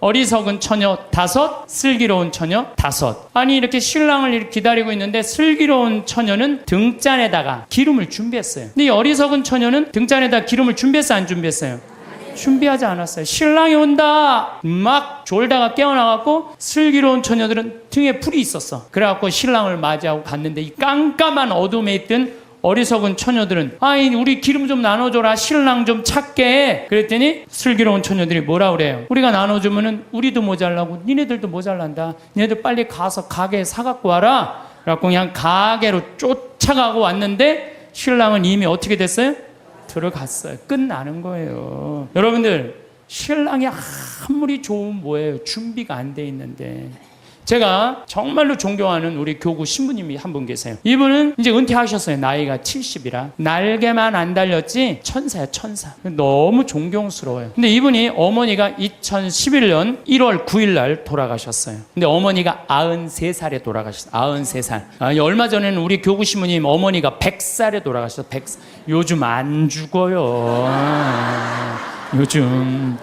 어리석은 처녀 5, 슬기로운 처녀 5. 아니 이렇게 신랑을 기다리고 있는데 슬기로운 처녀는 등잔에다가 기름을 준비했어요. 근데 이 어리석은 처녀는 등잔에다 기름을 준비했어요, 안 준비했어요? 준비하지 않았어요. 신랑이 온다 막 졸다가 깨어나갖고 슬기로운 처녀들은 등에 불이 있었어. 그래갖고 신랑을 맞이하고 갔는데 이 깜깜한 어둠에 있던 어리석은 처녀들은 아이 우리 기름 좀 나눠줘라, 신랑 좀 찾게. 그랬더니 슬기로운 처녀들이 뭐라 그래요? 우리가 나눠주면은 우리도 모자라고 니네들도 모자란다. 니네들 빨리 가서 가게에 사갖고 와라. 그래갖고 그냥 가게로 쫓아가고 왔는데 신랑은 이미 어떻게 됐어요? 들어갔어요. 끝나는 거예요. 여러분들, 신랑이 아무리 좋은 뭐예요? 준비가 안 돼 있는데. 제가 정말로 존경하는 우리 교구 신부님이 한 분 계세요. 이분은 이제 은퇴하셨어요. 나이가 70이라. 날개만 안 달렸지 천사야, 천사. 너무 존경스러워요. 근데 이분이 어머니가 2011년 1월 9일 날 돌아가셨어요. 근데 어머니가 93살에 돌아가셨어요. 93살. 얼마 전에는 우리 교구 신부님 어머니가 100살에 돌아가셨어요. 100살. 요즘 안 죽어요. 요즘.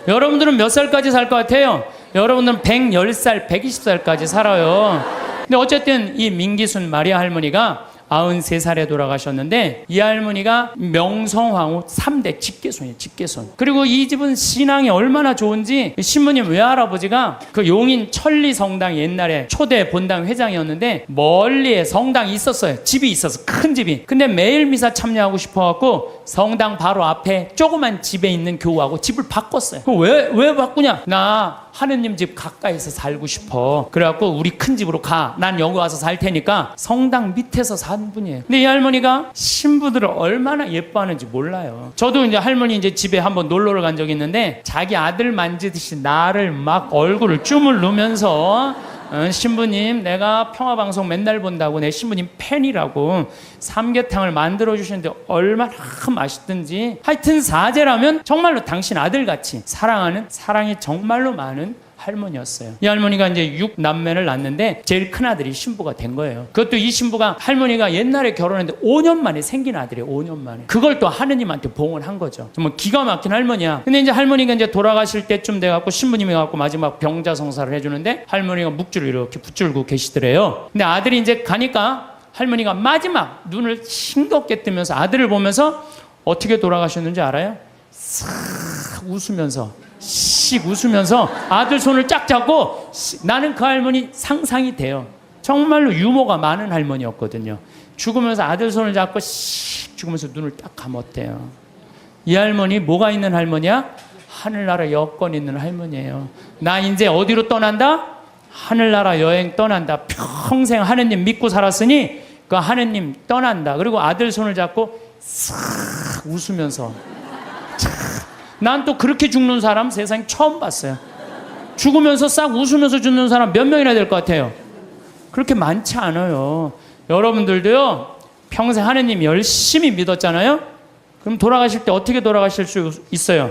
여러분들은 몇 살까지 살 것 같아요? 여러분들은 110살, 120살까지 살아요. 근데 어쨌든 이 민기순 마리아 할머니가 93살에 돌아가셨는데 이 할머니가 명성황후 3대 직계손이에요. 직계손. 그리고 이 집은 신앙이 얼마나 좋은지 신부님 외할아버지가 그 용인 천리성당 옛날에 초대 본당 회장이었는데 멀리에 성당이 있었어요. 집이 있었어. 큰 집이. 근데 매일 미사 참여하고 싶어갖고 성당 바로 앞에 조그만 집에 있는 교우하고 집을 바꿨어요. 왜 바꾸냐? 나 하느님 집 가까이서 살고 싶어. 그래갖고 우리 큰 집으로 가. 난 여기 와서 살 테니까. 성당 밑에서 산 분이에요. 근데 이 할머니가 신부들을 얼마나 예뻐하는지 몰라요. 저도 이제 할머니 이제 집에 한번 놀러를 간 적이 있는데 자기 아들 만지듯이 나를 막 얼굴을 주물르면서 신부님 내가 평화방송 맨날 본다고 내 신부님 팬이라고 삼계탕을 만들어 주시는데 얼마나 맛있든지. 하여튼 사제라면 정말로 당신 아들같이 사랑하는, 사랑이 정말로 많은 할머니였어요. 이 할머니가 이제 6남매를 낳았는데 제일 큰 아들이 신부가 된 거예요. 그것도 이 신부가 할머니가 옛날에 결혼했는데 5년 만에 생긴 아들이에요. 5년 만에. 그걸 또 하느님한테 봉헌 한 거죠. 정말 기가 막힌 할머니야. 근데 이제 할머니가 이제 돌아가실 때쯤 돼갖고 신부님이 갖고 마지막 병자성사를 해주는데 할머니가 묵주를 이렇게 붙들고 계시더래요. 근데 아들이 이제 가니까 할머니가 마지막 눈을 싱겁게 뜨면서 아들을 보면서 어떻게 돌아가셨는지 알아요? 싹 웃으면서 씩 웃으면서 아들 손을 쫙 잡고 나는 그 할머니 상상이 돼요. 정말로 유머가 많은 할머니였거든요. 죽으면서 아들 손을 잡고 씩 죽으면서 눈을 딱 감았대요. 이 할머니 뭐가 있는 할머니야? 하늘나라 여권 있는 할머니예요. 나 이제 어디로 떠난다? 하늘나라 여행 떠난다. 평생 하느님 믿고 살았으니 그 하느님 떠난다. 그리고 아들 손을 잡고 싹 웃으면서. 난 또 그렇게 죽는 사람 세상에 처음 봤어요. 죽으면서 싹 웃으면서 죽는 사람 몇 명이나 될 것 같아요? 그렇게 많지 않아요. 여러분들도요, 평생 하느님 열심히 믿었잖아요? 그럼 돌아가실 때 어떻게 돌아가실 수 있어요?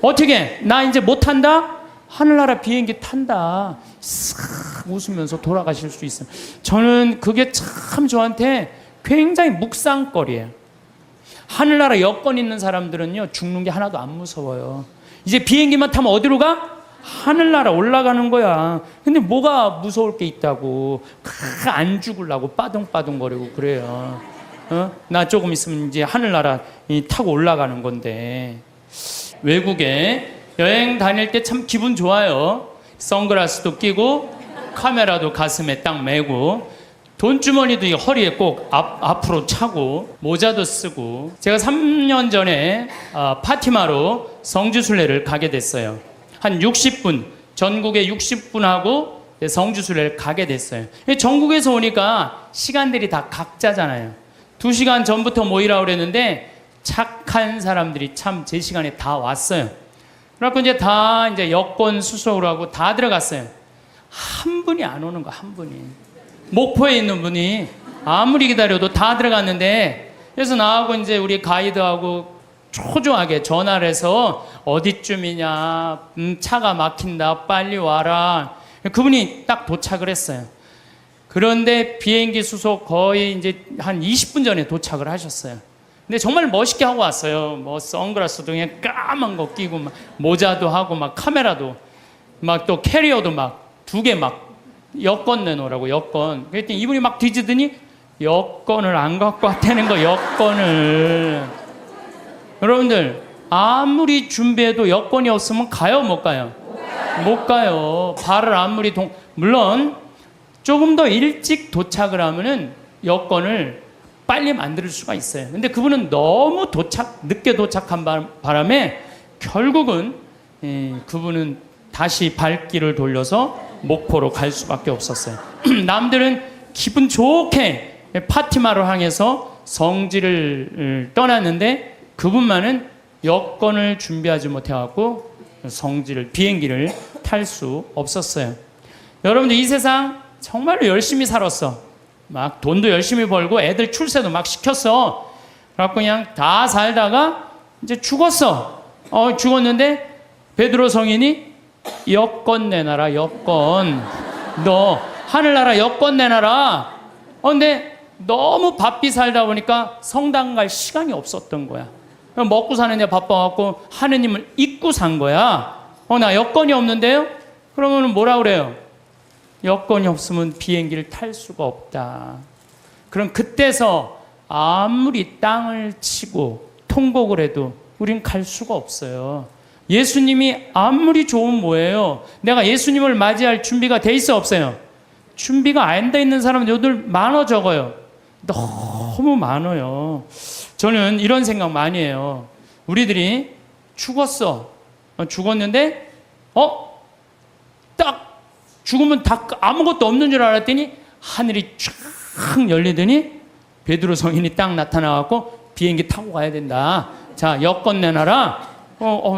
어떻게? 나 이제 못 탄다? 하늘나라 비행기 탄다. 싹 웃으면서 돌아가실 수 있어요. 저는 그게 참 저한테 굉장히 묵상거리예요. 하늘나라 여권 있는 사람들은요 죽는 게 하나도 안 무서워요. 이제 비행기만 타면 어디로 가? 하늘나라 올라가는 거야. 근데 뭐가 무서울 게 있다고 안 죽으려고 빠둥빠둥거리고 그래요. 나 조금 있으면 이제 하늘나라 타고 올라가는 건데. 외국에 여행 다닐 때 참 기분 좋아요. 선글라스도 끼고 카메라도 가슴에 딱 메고 돈주머니도 허리에 꼭 앞으로 차고 모자도 쓰고. 제가 3년 전에 파티마로 성지순례를 가게 됐어요. 한 60분, 전국에 60분하고 성지순례를 가게 됐어요. 전국에서 오니까 시간들이 다 각자잖아요. 2시간 전부터 모이라고 그랬는데 착한 사람들이 참 제 시간에 다 왔어요. 그래갖고 이제 다 이제 여권 수속을 하고 다 들어갔어요. 한 분이 안 오는 거, 한 분이. 목포에 있는 분이 아무리 기다려도 다 들어갔는데, 그래서 나하고 이제 우리 가이드하고 초조하게 전화를 해서 어디쯤이냐, 차가 막힌다, 빨리 와라. 그분이 딱 도착을 했어요. 그런데 비행기 수속 거의 이제 한 20분 전에 도착을 하셨어요. 근데 정말 멋있게 하고 왔어요. 뭐 선글라스도 그냥 까만 거 끼고 막 모자도 하고 막 카메라도 막 또 캐리어도 막 2개 막 여권 내놓으라고 여권. 그랬더니 이분이 막 뒤지더니 여권을 안 갖고 왔다는 거 여권을. 여러분들 아무리 준비해도 여권이 없으면 가요 못 가요? 못 가요. 발을 아무리 물론 조금 더 일찍 도착을 하면은 여권을 빨리 만들 수가 있어요. 근데 그분은 너무 늦게 도착한 바람에 결국은 그분은 다시 발길을 돌려서 목포로 갈 수밖에 없었어요. 남들은 기분 좋게 파티마를 향해서 성지를 떠났는데 그분만은 여권을 준비하지 못해갖고 비행기를 탈 수 없었어요. 여러분들 이 세상 정말로 열심히 살았어. 막 돈도 열심히 벌고 애들 출세도 막 시켰어. 그래갖고 그냥 다 살다가 이제 죽었어. 죽었는데 베드로 성인이 여권 내놔라 여권. 너 하늘나라 여권 내놔라. 근데 너무 바삐 살다 보니까 성당 갈 시간이 없었던 거야. 먹고 사는데 바빠갖고 하느님을 잊고 산 거야. 나 여권이 없는데요? 그러면 뭐라 그래요? 여권이 없으면 비행기를 탈 수가 없다. 그럼 그때서 아무리 땅을 치고 통곡을 해도 우린 갈 수가 없어요. 예수님이 아무리 좋으면 뭐예요? 내가 예수님을 맞이할 준비가 돼 있어 없어요? 준비가 안 돼 있는 사람은 요들 많아 적어요? 너무 많아요. 저는 이런 생각 많이 해요. 우리들이 죽었는데 딱 죽으면 다 아무것도 없는 줄 알았더니 하늘이 쫙 열리더니 베드로 성인이 딱 나타나갖고 비행기 타고 가야 된다. 자, 여권 내놔라.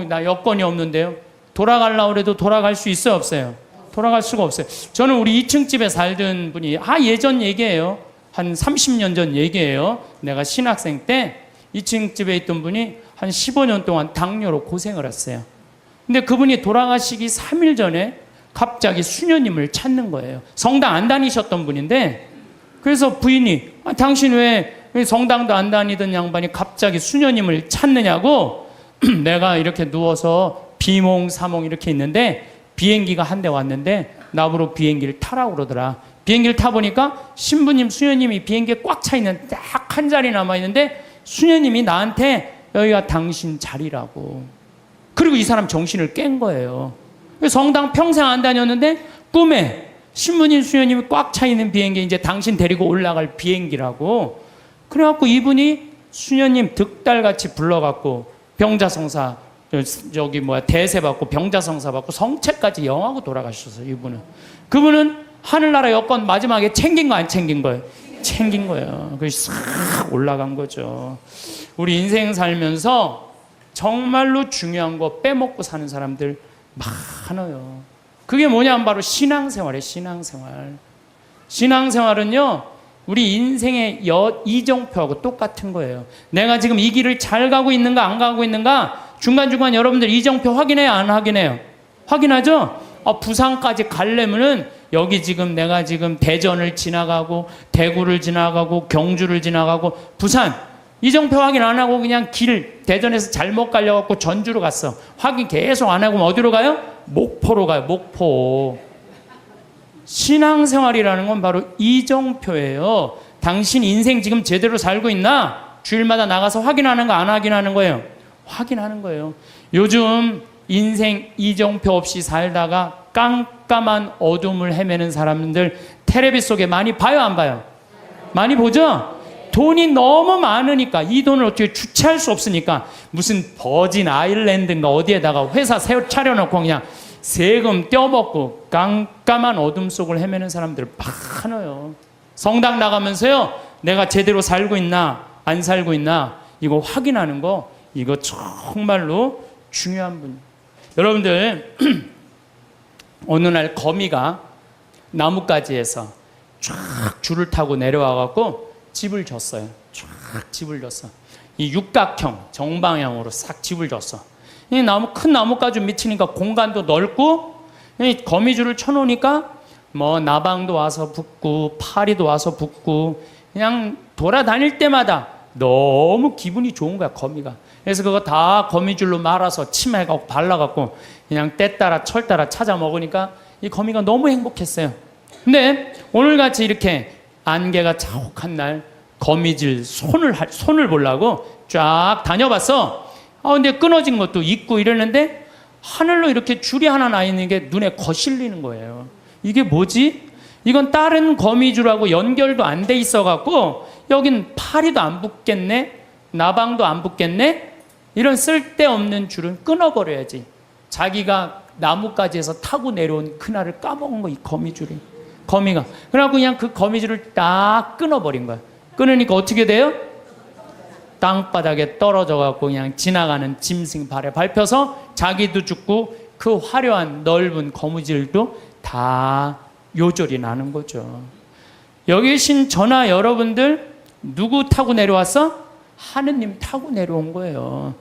나 여권이 없는데요. 돌아가려고 해도 돌아갈 수 있어요 없어요? 돌아갈 수가 없어요. 저는 우리 2층 집에 살던 분이 예전 얘기예요. 한 30년 전 얘기예요. 내가 신학생 때 2층 집에 있던 분이 한 15년 동안 당뇨로 고생을 했어요. 근데 그분이 돌아가시기 3일 전에 갑자기 수녀님을 찾는 거예요. 성당 안 다니셨던 분인데 그래서 부인이 당신 왜 성당도 안 다니던 양반이 갑자기 수녀님을 찾느냐고 내가 이렇게 누워서 비몽사몽 이렇게 있는데 비행기가 한 대 왔는데 나보고 비행기를 타라고 그러더라. 비행기를 타보니까 신부님 수녀님이 비행기에 꽉 차 있는 딱 한 자리 남아있는데 수녀님이 나한테 여기가 당신 자리라고. 그리고 이 사람 정신을 깬 거예요. 성당 평생 안 다녔는데 꿈에 신부님 수녀님이 꽉 차 있는 비행기 이제 당신 데리고 올라갈 비행기라고. 그래갖고 이분이 수녀님 득달같이 불러갖고 병자성사 대세 받고 병자성사 받고 성체까지 영하고 돌아가셨어요. 이분은. 그분은 하늘나라 여권 마지막에 챙긴 거 안 챙긴 거예요? 챙긴 거예요. 그래서 싹 올라간 거죠. 우리 인생 살면서 정말로 중요한 거 빼먹고 사는 사람들 많아요. 그게 뭐냐면 바로 신앙생활이에요. 신앙생활. 신앙생활은요 우리 인생의 이정표하고 똑같은 거예요. 내가 지금 이 길을 잘 가고 있는가 안 가고 있는가 중간중간 여러분들 이정표 확인해요 안 확인해요? 확인하죠? 부산까지 가려면은 여기 지금 내가 지금 대전을 지나가고 대구를 지나가고 경주를 지나가고 부산 이정표 확인 안 하고 그냥 대전에서 잘못 가려갖고 전주로 갔어. 확인 계속 안 하고 어디로 가요? 목포로 가요. 목포. 신앙생활이라는 건 바로 이정표예요. 당신 인생 지금 제대로 살고 있나? 주일마다 나가서 확인하는 거 안 확인하는 거예요? 확인하는 거예요. 요즘 인생 이정표 없이 살다가 깜깜한 어둠을 헤매는 사람들 텔레비 속에 많이 봐요 안 봐요? 많이 보죠? 돈이 너무 많으니까 이 돈을 어떻게 주체할 수 없으니까 무슨 버진 아일랜드인가 어디에다가 회사 차려놓고 그냥 세금 떼어먹고 깜깜한 어둠 속을 헤매는 사람들 많아요. 성당 나가면서요 내가 제대로 살고 있나 안 살고 있나 이거 확인하는 거 이거 정말로 중요한 분. 여러분들 어느 날 거미가 나뭇가지에서 쫙 줄을 타고 내려와 갖고 집을 졌어요. 쫙 집을 졌어. 이 육각형 정방향으로 싹 집을 졌어. 이 큰 나뭇가지 밑이니까 공간도 넓고 이 거미줄을 쳐놓으니까 뭐 나방도 와서 붙고 파리도 와서 붙고 그냥 돌아다닐 때마다 너무 기분이 좋은 거야, 거미가. 그래서 그거 다 거미줄로 말아서 침해갖고 발라갖고 그냥 때 따라 철 따라 찾아 먹으니까 이 거미가 너무 행복했어요. 근데 오늘같이 이렇게 안개가 자욱한 날 거미줄 손을 보려고 쫙 다녀봤어. 근데 끊어진 것도 있고 이러는데 하늘로 이렇게 줄이 하나 나 있는 게 눈에 거슬리는 거예요. 이게 뭐지? 이건 다른 거미줄하고 연결도 안 돼 있어갖고 여긴 파리도 안 붙겠네? 나방도 안 붙겠네? 이런 쓸데없는 줄은 끊어버려야지. 자기가 나뭇가지에서 타고 내려온 그날을 까먹은 거, 이 거미줄이. 거미가. 그래갖고 그냥 그 거미줄을 딱 끊어버린 거야. 끊으니까 어떻게 돼요? 땅바닥에 떨어져갖고 그냥 지나가는 짐승 발에 밟혀서 자기도 죽고 그 화려한 넓은 거미줄도 다 요절이 나는 거죠. 여기 계신 저나 여러분들 누구 타고 내려왔어? 하느님 타고 내려온 거예요.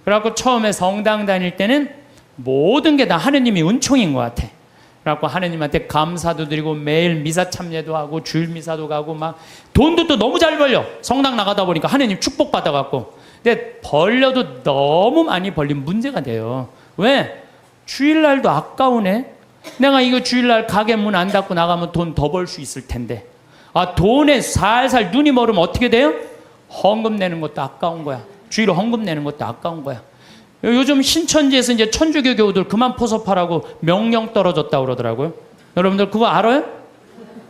그래갖고 처음에 성당 다닐 때는 모든 게 다 하느님이 은총인 것 같아. 그래갖고 하느님한테 감사도 드리고 매일 미사 참여도 하고 주일 미사도 가고 막 돈도 또 너무 잘 벌려. 성당 나가다 보니까 하느님 축복 받아갖고. 근데 벌려도 너무 많이 벌리면 문제가 돼요. 왜? 주일날도 아까우네. 내가 이거 주일날 가게 문 안 닫고 나가면 돈 더 벌 수 있을 텐데. 돈에 살살 눈이 멀으면 어떻게 돼요? 헌금 내는 것도 아까운 거야. 주일 헌금 내는 것도 아까운 거야. 요즘 신천지에서 이제 천주교 교우들 그만 포섭하라고 명령 떨어졌다고 그러더라고요. 여러분들 그거 알아요?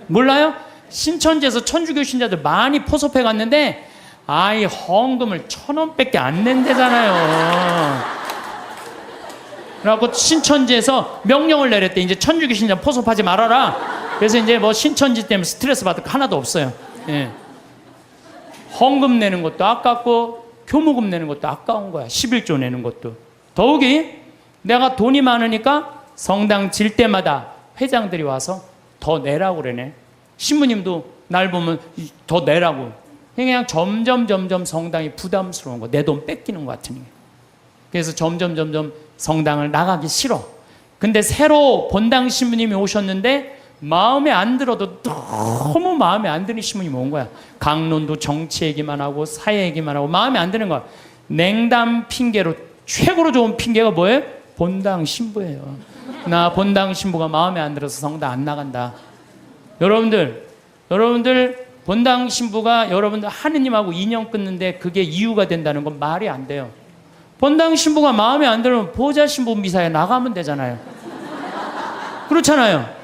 몰라요? 신천지에서 천주교 신자들 많이 포섭해 갔는데 헌금을 1,000원밖에 안 낸대잖아요. 그래갖고 신천지에서 명령을 내렸대. 이제 천주교 신자 포섭하지 말아라. 그래서 이제 뭐 신천지 때문에 스트레스 받을 거 하나도 없어요. 예. 헌금 내는 것도 아깝고 교무금 내는 것도 아까운 거야. 11조 내는 것도. 더욱이 내가 돈이 많으니까 성당 질 때마다 회장들이 와서 더 내라고 그러네. 신부님도 날 보면 더 내라고. 그냥 점점 성당이 부담스러운 거. 내 돈 뺏기는 것 같으니. 그래서 점점 성당을 나가기 싫어. 근데 새로 본당 신부님이 오셨는데 마음에 안 들어도 너무 마음에 안 드는 신부님이 온 거야. 강론도 정치 얘기만 하고 사회 얘기만 하고 마음에 안 드는 거야. 냉담 핑계로 최고로 좋은 핑계가 뭐예요? 본당 신부예요. 나 본당 신부가 마음에 안 들어서 성당 안 나간다. 여러분들 본당 신부가 여러분들 하느님하고 인연 끊는데 그게 이유가 된다는 건 말이 안 돼요. 본당 신부가 마음에 안 들면 보좌 신부 미사에 나가면 되잖아요. 그렇잖아요.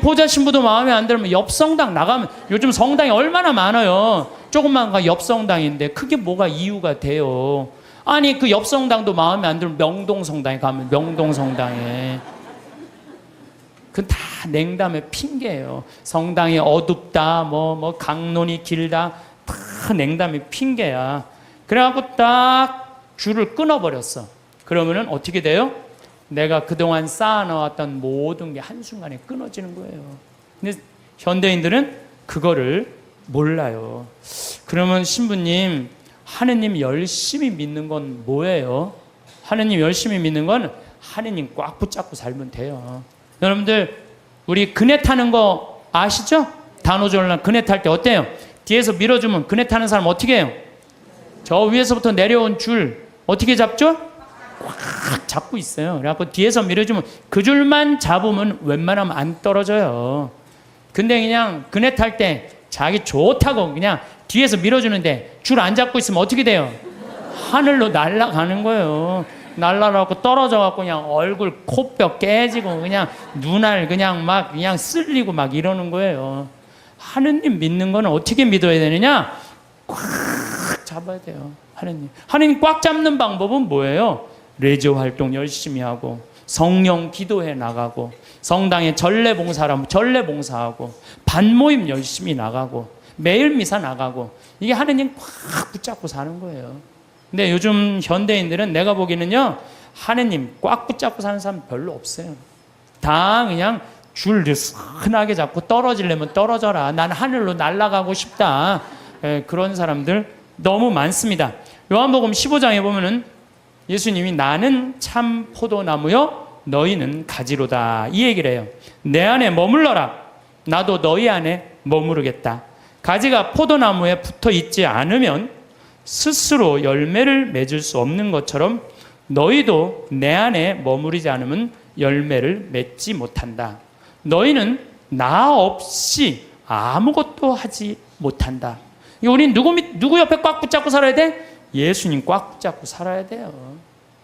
보좌 신부도 마음에 안 들면 옆 성당 나가면, 요즘 성당이 얼마나 많아요. 조금만 가 옆 성당인데 그게 뭐가 이유가 돼요. 그 옆 성당도 마음에 안 들면 명동 성당에 가면 명동 성당에. 그건 다 냉담의 핑계예요. 성당이 어둡다, 강론이 길다, 다 냉담의 핑계야. 그래갖고 딱 줄을 끊어버렸어. 그러면은 어떻게 돼요? 내가 그동안 쌓아놓았던 모든 게 한순간에 끊어지는 거예요. 근데 현대인들은 그거를 몰라요. 그러면 신부님, 하느님 열심히 믿는 건 뭐예요? 하느님 열심히 믿는 건 하느님 꽉 붙잡고 살면 돼요. 여러분들 우리 그네 타는 거 아시죠? 단오절날 그네 탈 때 어때요? 뒤에서 밀어주면 그네 타는 사람 어떻게 해요? 저 위에서부터 내려온 줄 어떻게 잡죠? 꽉 잡고 있어요. 그래갖고 뒤에서 밀어주면 그 줄만 잡으면 웬만하면 안 떨어져요. 근데 그냥 그네 탈 때 자기 좋다고 그냥 뒤에서 밀어주는데 줄 안 잡고 있으면 어떻게 돼요? 하늘로 날아가는 거예요. 날아가고 떨어져갖고 그냥 얼굴 코뼈 깨지고 그냥 눈알 그냥 쓸리고 막 이러는 거예요. 하느님 믿는 거는 어떻게 믿어야 되느냐? 꽉 잡아야 돼요. 하느님 꽉 잡는 방법은 뭐예요? 레지오 활동 열심히 하고 성령 기도해 나가고 성당에 전례 봉사하면 전례 봉사하고 반모임 열심히 나가고 매일 미사 나가고 이게 하느님 꽉 붙잡고 사는 거예요. 근데 요즘 현대인들은 내가 보기에는요 하느님 꽉 붙잡고 사는 사람 별로 없어요. 다 그냥 줄 흔하게 잡고 떨어지려면 떨어져라. 난 하늘로 날아가고 싶다. 그런 사람들 너무 많습니다. 요한복음 15장에 보면은 예수님이 나는 참 포도나무요 너희는 가지로다 이 얘기를 해요. 내 안에 머물러라. 나도 너희 안에 머무르겠다. 가지가 포도나무에 붙어 있지 않으면 스스로 열매를 맺을 수 없는 것처럼 너희도 내 안에 머무르지 않으면 열매를 맺지 못한다. 너희는 나 없이 아무것도 하지 못한다. 우린 누구 옆에 꽉 붙잡고 살아야 돼? 예수님 꽉 붙잡고 살아야 돼요.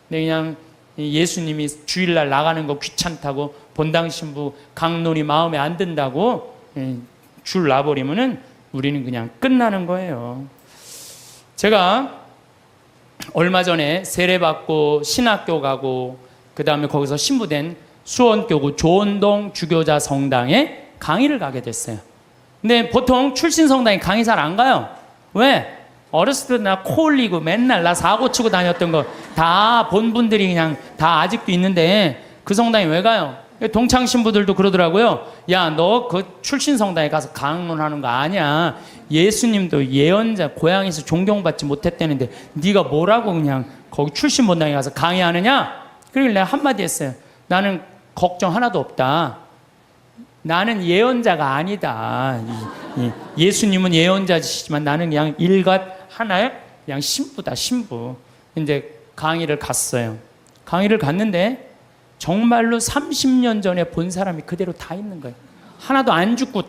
근데 그냥 예수님이 주일날 나가는 거 귀찮다고 본당 신부 강론이 마음에 안 든다고 줄 놔버리면은 우리는 그냥 끝나는 거예요. 제가 얼마 전에 세례받고 신학교 가고 그 다음에 거기서 신부된 수원교구 조원동 주교자 성당에 강의를 가게 됐어요. 근데 보통 출신 성당에 강의 잘 안 가요. 왜? 어렸을 때 나 코 올리고 맨날 나 사고 치고 다녔던 거 다 본 분들이 그냥 다 아직도 있는데 그 성당에 왜 가요? 동창 신부들도 그러더라고요. 야, 너 그 출신 성당에 가서 강론하는 거 아니야. 예수님도 예언자 고향에서 존경받지 못했다는데 네가 뭐라고 그냥 거기 출신 본당에 가서 강의하느냐? 그러길래 내가 한마디 했어요. 나는 걱정 하나도 없다. 나는 예언자가 아니다. 예수님은 예언자시지만 나는 그냥 일갓 하나의 그냥 신부다, 신부. 이제 강의를 갔어요. 강의를 갔는데 정말로 30년 전에 본 사람이 그대로 다 있는 거예요. 하나도 안 죽고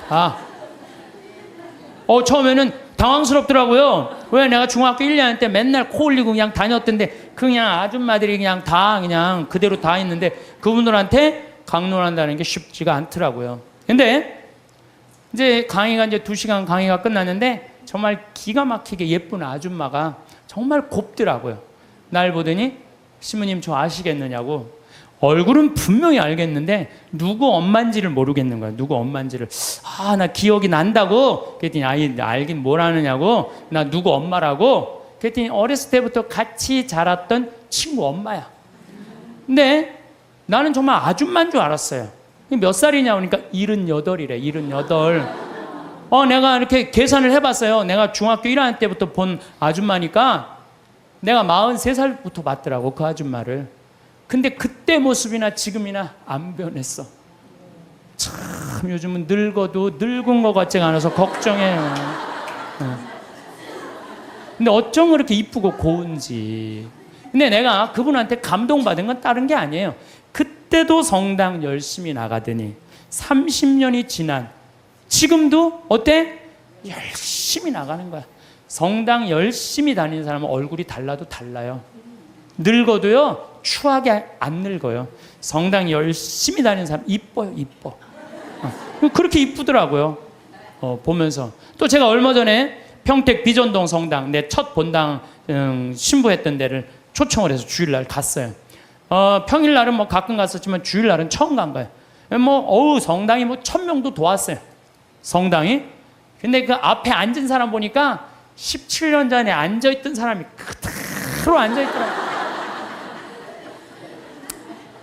다. 처음에는 당황스럽더라고요. 왜? 내가 중학교 1년 때 맨날 코 올리고 그냥 다녔던데 그냥 아줌마들이 그냥 다 그냥 그대로 다 있는데 그분들한테 강론한다는 게 쉽지가 않더라고요. 근데 이제 강의가 이제 2시간 강의가 끝났는데 정말 기가 막히게 예쁜 아줌마가 정말 곱더라고요. 날 보더니 신부님 저 아시겠느냐고. 얼굴은 분명히 알겠는데 누구 엄마인지를 모르겠는 거야. 누구 엄마인지를. 나 기억이 난다고. 그랬더니 알긴 뭘 아느냐고. 나 누구 엄마라고. 그랬더니 어렸을 때부터 같이 자랐던 친구 엄마야. 근데 나는 정말 아줌마인 줄 알았어요. 몇 살이냐 그러니까 78이래. 78. 내가 이렇게 계산을 해봤어요. 내가 중학교 1학년 때부터 본 아줌마니까 내가 43살부터 봤더라고, 그 아줌마를. 근데 그때 모습이나 지금이나 안 변했어. 참 요즘은 늙어도 늙은 것 같지가 않아서 걱정해요. 근데 어쩜 그렇게 이쁘고 고운지. 근데 내가 그분한테 감동받은 건 다른 게 아니에요. 그때도 성당 열심히 나가더니 30년이 지난 지금도 어때? 열심히 나가는 거야. 성당 열심히 다니는 사람은 얼굴이 달라도 달라요. 늙어도요 추하게 안 늙어요. 성당 열심히 다니는 사람 이뻐요. 이뻐. 그렇게 이쁘더라고요. 보면서. 또 제가 얼마 전에 평택 비전동 성당 내 첫 본당 신부했던 데를 초청을 해서 주일날 갔어요. 평일날은 뭐 가끔 갔었지만 주일날은 처음 간 거예요. 성당이 1000명도 도왔어요. 성당이. 근데 그 앞에 앉은 사람 보니까 17년 전에 앉아있던 사람이 그대로 앉아있더라고요.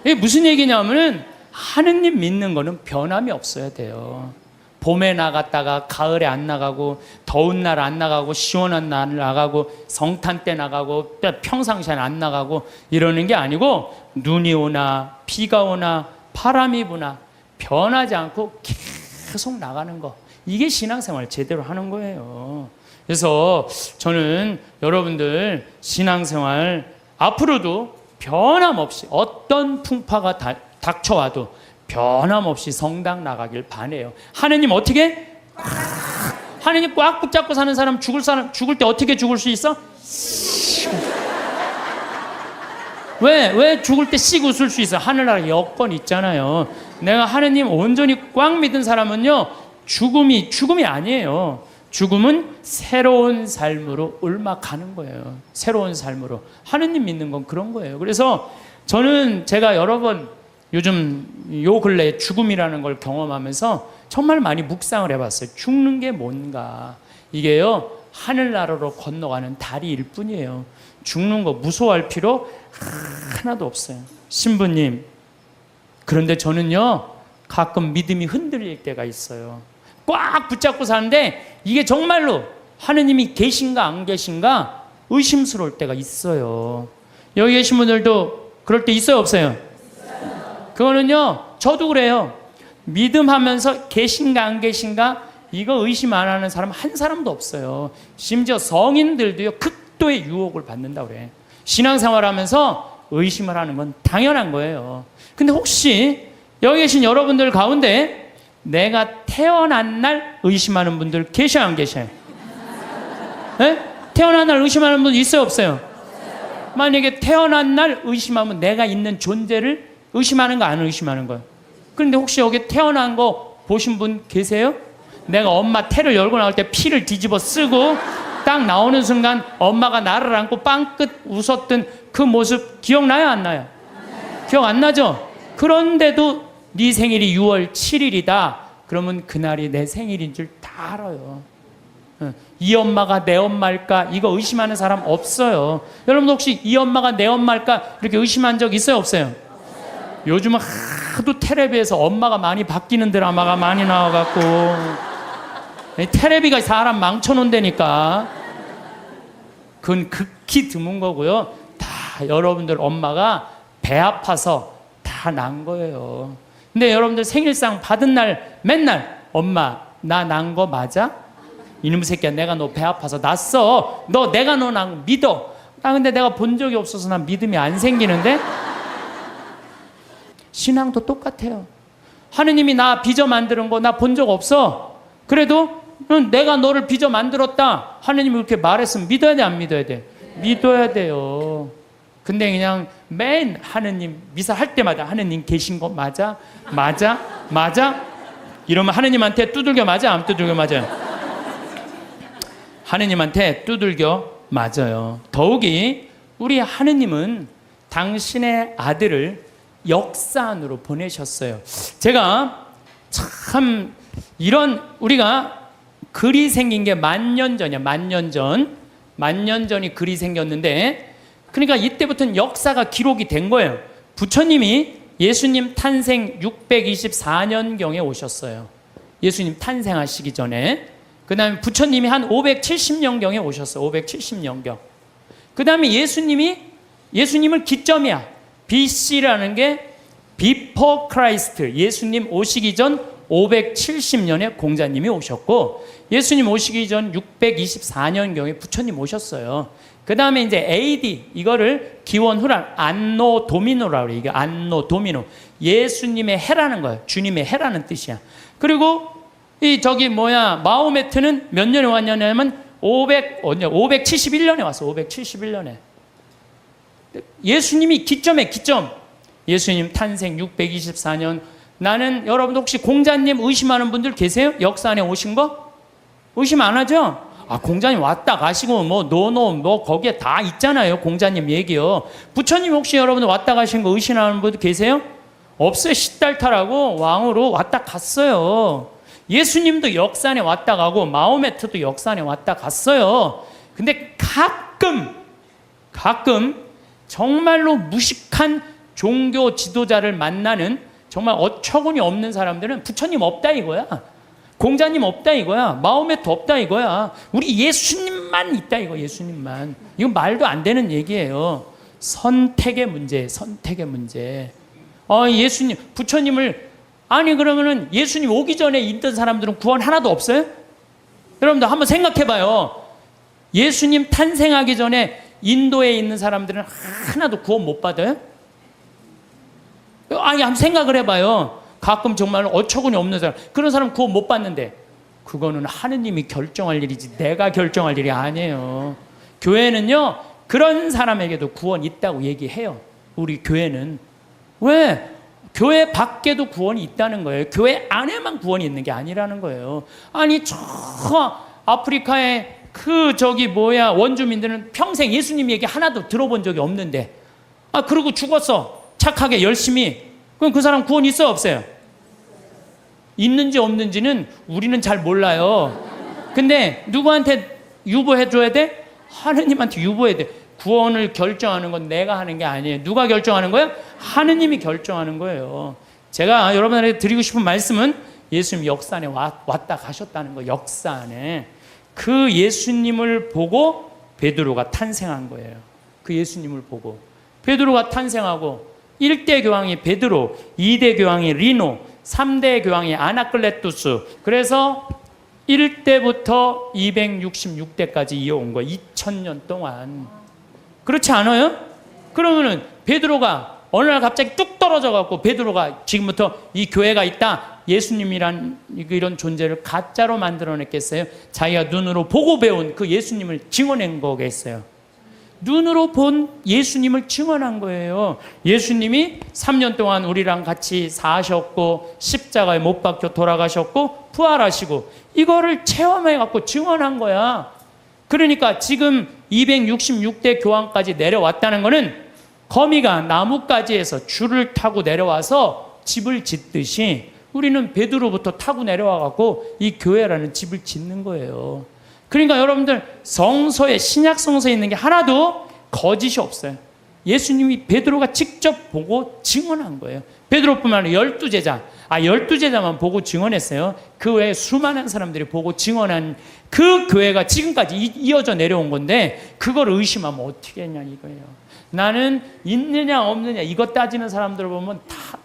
이게 무슨 얘기냐면은 하느님 믿는 거는 변함이 없어야 돼요. 봄에 나갔다가 가을에 안 나가고 더운 날 안 나가고 시원한 날 나가고 성탄 때 나가고 평상시엔 안 나가고 이러는 게 아니고 눈이 오나 비가 오나 바람이 부나 변하지 않고 계속 나가는 거. 이게 신앙생활 제대로 하는 거예요. 그래서 저는 여러분들 신앙생활 앞으로도 변함없이 어떤 풍파가 닥쳐와도 변함없이 성당 나가길 바라요. 하느님 어떻게? 하느님 꽉 붙잡고 사는 사람 죽을 때 어떻게 죽을 수 있어? 왜 죽을 때 씩 웃을 수 있어? 하늘나라 여건 있잖아요. 내가 하느님 온전히 꽉 믿은 사람은요 죽음이 아니에요. 죽음은 새로운 삶으로 옮아가는 거예요. 새로운 삶으로. 하느님 믿는 건 그런 거예요. 그래서 저는 제가 여러 번 요즘 요 근래에 죽음이라는 걸 경험하면서 정말 많이 묵상을 해봤어요. 죽는 게 뭔가. 이게요 하늘나라로 건너가는 다리일 뿐이에요. 죽는 거 무서워할 필요 하나도 없어요. 신부님, 그런데 저는요 가끔 믿음이 흔들릴 때가 있어요. 꽉 붙잡고 사는데 이게 정말로 하느님이 계신가 안 계신가 의심스러울 때가 있어요. 여기 계신 분들도 그럴 때 있어요, 없어요? 그거는요 저도 그래요. 믿음하면서 계신가 안 계신가 이거 의심 안 하는 사람 한 사람도 없어요. 심지어 성인들도요, 극도의 유혹을 받는다고 그래. 신앙생활하면서 의심을 하는 건 당연한 거예요. 근데 혹시 여기 계신 여러분들 가운데 내가 태어난 날 의심하는 분들 계셔요, 안 계셔요? 네? 태어난 날 의심하는 분 있어요, 없어요? 만약에 태어난 날 의심하면 내가 있는 존재를 의심하는 거, 안 의심하는 거예요? 그런데 혹시 여기 태어난 거 보신 분 계세요? 내가 엄마 태를 열고 나올 때 피를 뒤집어 쓰고 딱 나오는 순간 엄마가 나를 안고 빵긋 웃었던 그 모습 기억나요, 안 나요? 기억 안 나죠? 그런데도 네 생일이 6월 7일이다. 그러면 그날이 내 생일인 줄 다 알아요. 이 엄마가 내 엄마일까? 이거 의심하는 사람 없어요. 여러분 혹시 이 엄마가 내 엄마일까? 이렇게 의심한 적 있어요, 없어요? 요즘은 하도 텔레비에서 엄마가 많이 바뀌는 드라마가 많이 나와갖고 텔레비가 사람 망쳐놓는다니까. 그건 극히 드문 거고요. 다 여러분들 엄마가 배 아파서 다 난 거예요. 근데 여러분들 생일상 받은 날 맨날 엄마 나 난 거 맞아? 이놈의 새끼야, 내가 너 배 아파서 났어. 너 내가 너 난 거 믿어. 나 근데 내가 본 적이 없어서 난 믿음이 안 생기는데. 신앙도 똑같아요. 하느님이 나 빚어 만드는 거 나 본 적 없어. 그래도 내가 너를 빚어 만들었다. 하느님이 그렇게 말했으면 믿어야 돼, 안 믿어야 돼? 믿어야 돼요. 근데 그냥 맨 하느님 미사 할 때마다 하느님 계신 거 맞아? 맞아? 맞아? 이러면 하느님한테 두들겨 맞아? 안 두들겨 맞아요? 하느님한테 두들겨 맞아요. 더욱이 우리 하느님은 당신의 아들을 역사 안으로 보내셨어요. 제가 참 이런 우리가 글이 생긴 게 10,000년 전이야. 10,000년 전. 10,000년 전이 글이 생겼는데 그러니까 이때부터는 역사가 기록이 된 거예요. 부처님이 예수님 탄생 624년경에 오셨어요. 예수님 탄생하시기 전에. 그 다음에 부처님이 한 570년경에 오셨어요. 570년경. 그 다음에 예수님을 기점이야. BC라는 게 Before Christ. 예수님 오시기 전 570년에 공자님이 오셨고, 예수님 오시기 전 624년경에 부처님 오셨어요. 그 다음에 이제 AD, 이거를 기원 후란 안노 도미노라고 그래요. 이게 안노 도미노. 예수님의 해라는 거예요. 주님의 해라는 뜻이야. 그리고 마호메트는 몇 년에 왔냐면 571년에 왔어. 571년에. 예수님이 기점. 예수님 탄생 624년. 나는 여러분 혹시 공자님 의심하는 분들 계세요? 역사 안에 오신 거? 의심 안 하죠? 아, 공자님 왔다 가시고 거기에 다 있잖아요. 공자님 얘기요. 부처님 혹시 여러분들 왔다 가신 거 의심하는 분들 계세요? 없어요. 시달타라고 왕으로 왔다 갔어요. 예수님도 역사 안에 왔다 가고 마호메트도 역사 안에 왔다 갔어요. 근데 가끔 정말로 무식한 종교 지도자를 만나는 정말 어처구니 없는 사람들은 부처님 없다 이거야. 공자님 없다 이거야. 마호메트 없다 이거야. 우리 예수님만 있다 이거. 예수님만. 이건 말도 안 되는 얘기예요. 선택의 문제. 예수님, 부처님을 그러면은 예수님 오기 전에 있던 사람들은 구원 하나도 없어요? 여러분들 한번 생각해봐요. 예수님 탄생하기 전에 인도에 있는 사람들은 하나도 구원 못 받아요? 한번 생각을 해봐요. 가끔 정말 어처구니 없는 사람, 그런 사람 구원 못 받는데 그거는 하느님이 결정할 일이지 내가 결정할 일이 아니에요. 교회는요 그런 사람에게도 구원 있다고 얘기해요. 우리 교회는. 왜? 교회 밖에도 구원이 있다는 거예요. 교회 안에만 구원이 있는 게 아니라는 거예요. 아니 저 아프리카의 원주민들은 평생 예수님 얘기 하나도 들어본 적이 없는데 그러고 죽었어. 착하게 열심히. 그럼 그 사람 구원 있어요, 없어요? 있는지 없는지는 우리는 잘 몰라요. 근데 누구한테 유보해 줘야 돼? 하느님한테 유보해야 돼. 구원을 결정하는 건 내가 하는 게 아니에요. 누가 결정하는 거예요? 하느님이 결정하는 거예요. 제가 여러분들에게 드리고 싶은 말씀은 예수님 역사 안에 왔다 가셨다는 거. 역사 안에. 그 예수님을 보고 베드로가 탄생한 거예요. 그 예수님을 보고 베드로가 탄생하고 1대 교황이 베드로, 2대 교황이 리노, 3대 교황이 아나클레투스. 그래서 1대부터 266대까지 이어온 거예요. 2000년 동안. 그렇지 않아요? 그러면은 베드로가 어느 날 갑자기 뚝 떨어져 갖고 베드로가 지금부터 이 교회가 있다, 예수님이란 이런 존재를 가짜로 만들어냈겠어요? 자기가 눈으로 보고 배운 그 예수님을 증언한 거겠어요? 눈으로 본 예수님을 증언한 거예요. 예수님이 3년 동안 우리랑 같이 사셨고 십자가에 못 박혀 돌아가셨고 부활하시고 이거를 체험해 갖고 증언한 거야. 그러니까 지금 266대 교황까지 내려왔다는 거는 거미가 나뭇가지에서 줄을 타고 내려와서 집을 짓듯이 우리는 베드로부터 타고 내려와 갖고 이 교회라는 집을 짓는 거예요. 그러니까 여러분들 성서에, 신약 성서에 있는 게 하나도 거짓이 없어요. 예수님이 베드로가 직접 보고 증언한 거예요. 베드로뿐만 아니라 12제자, 12제자만 보고 증언했어요. 그 외에 수많은 사람들이 보고 증언한 그 교회가 지금까지 이어져 내려온 건데 그걸 의심하면 어떻게 했냐 이거예요. 나는 있느냐 없느냐 이것 따지는 사람들을 보면 다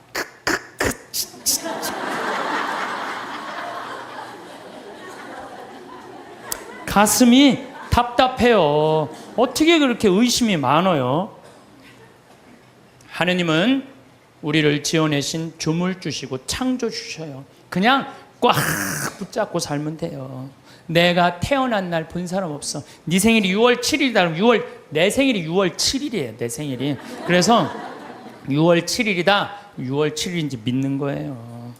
가슴이 답답해요. 어떻게 그렇게 의심이 많아요? 하느님은 우리를 지어내신 주물주시고 창조주셔요. 그냥 꽉 붙잡고 살면 돼요. 내가 태어난 날 본 사람 없어. 네 생일이 6월 7일이다 그러면 내 생일이 6월 7일이에요. 내 생일이. 그래서 6월 7일이다. 6월 7일인지 믿는 거예요.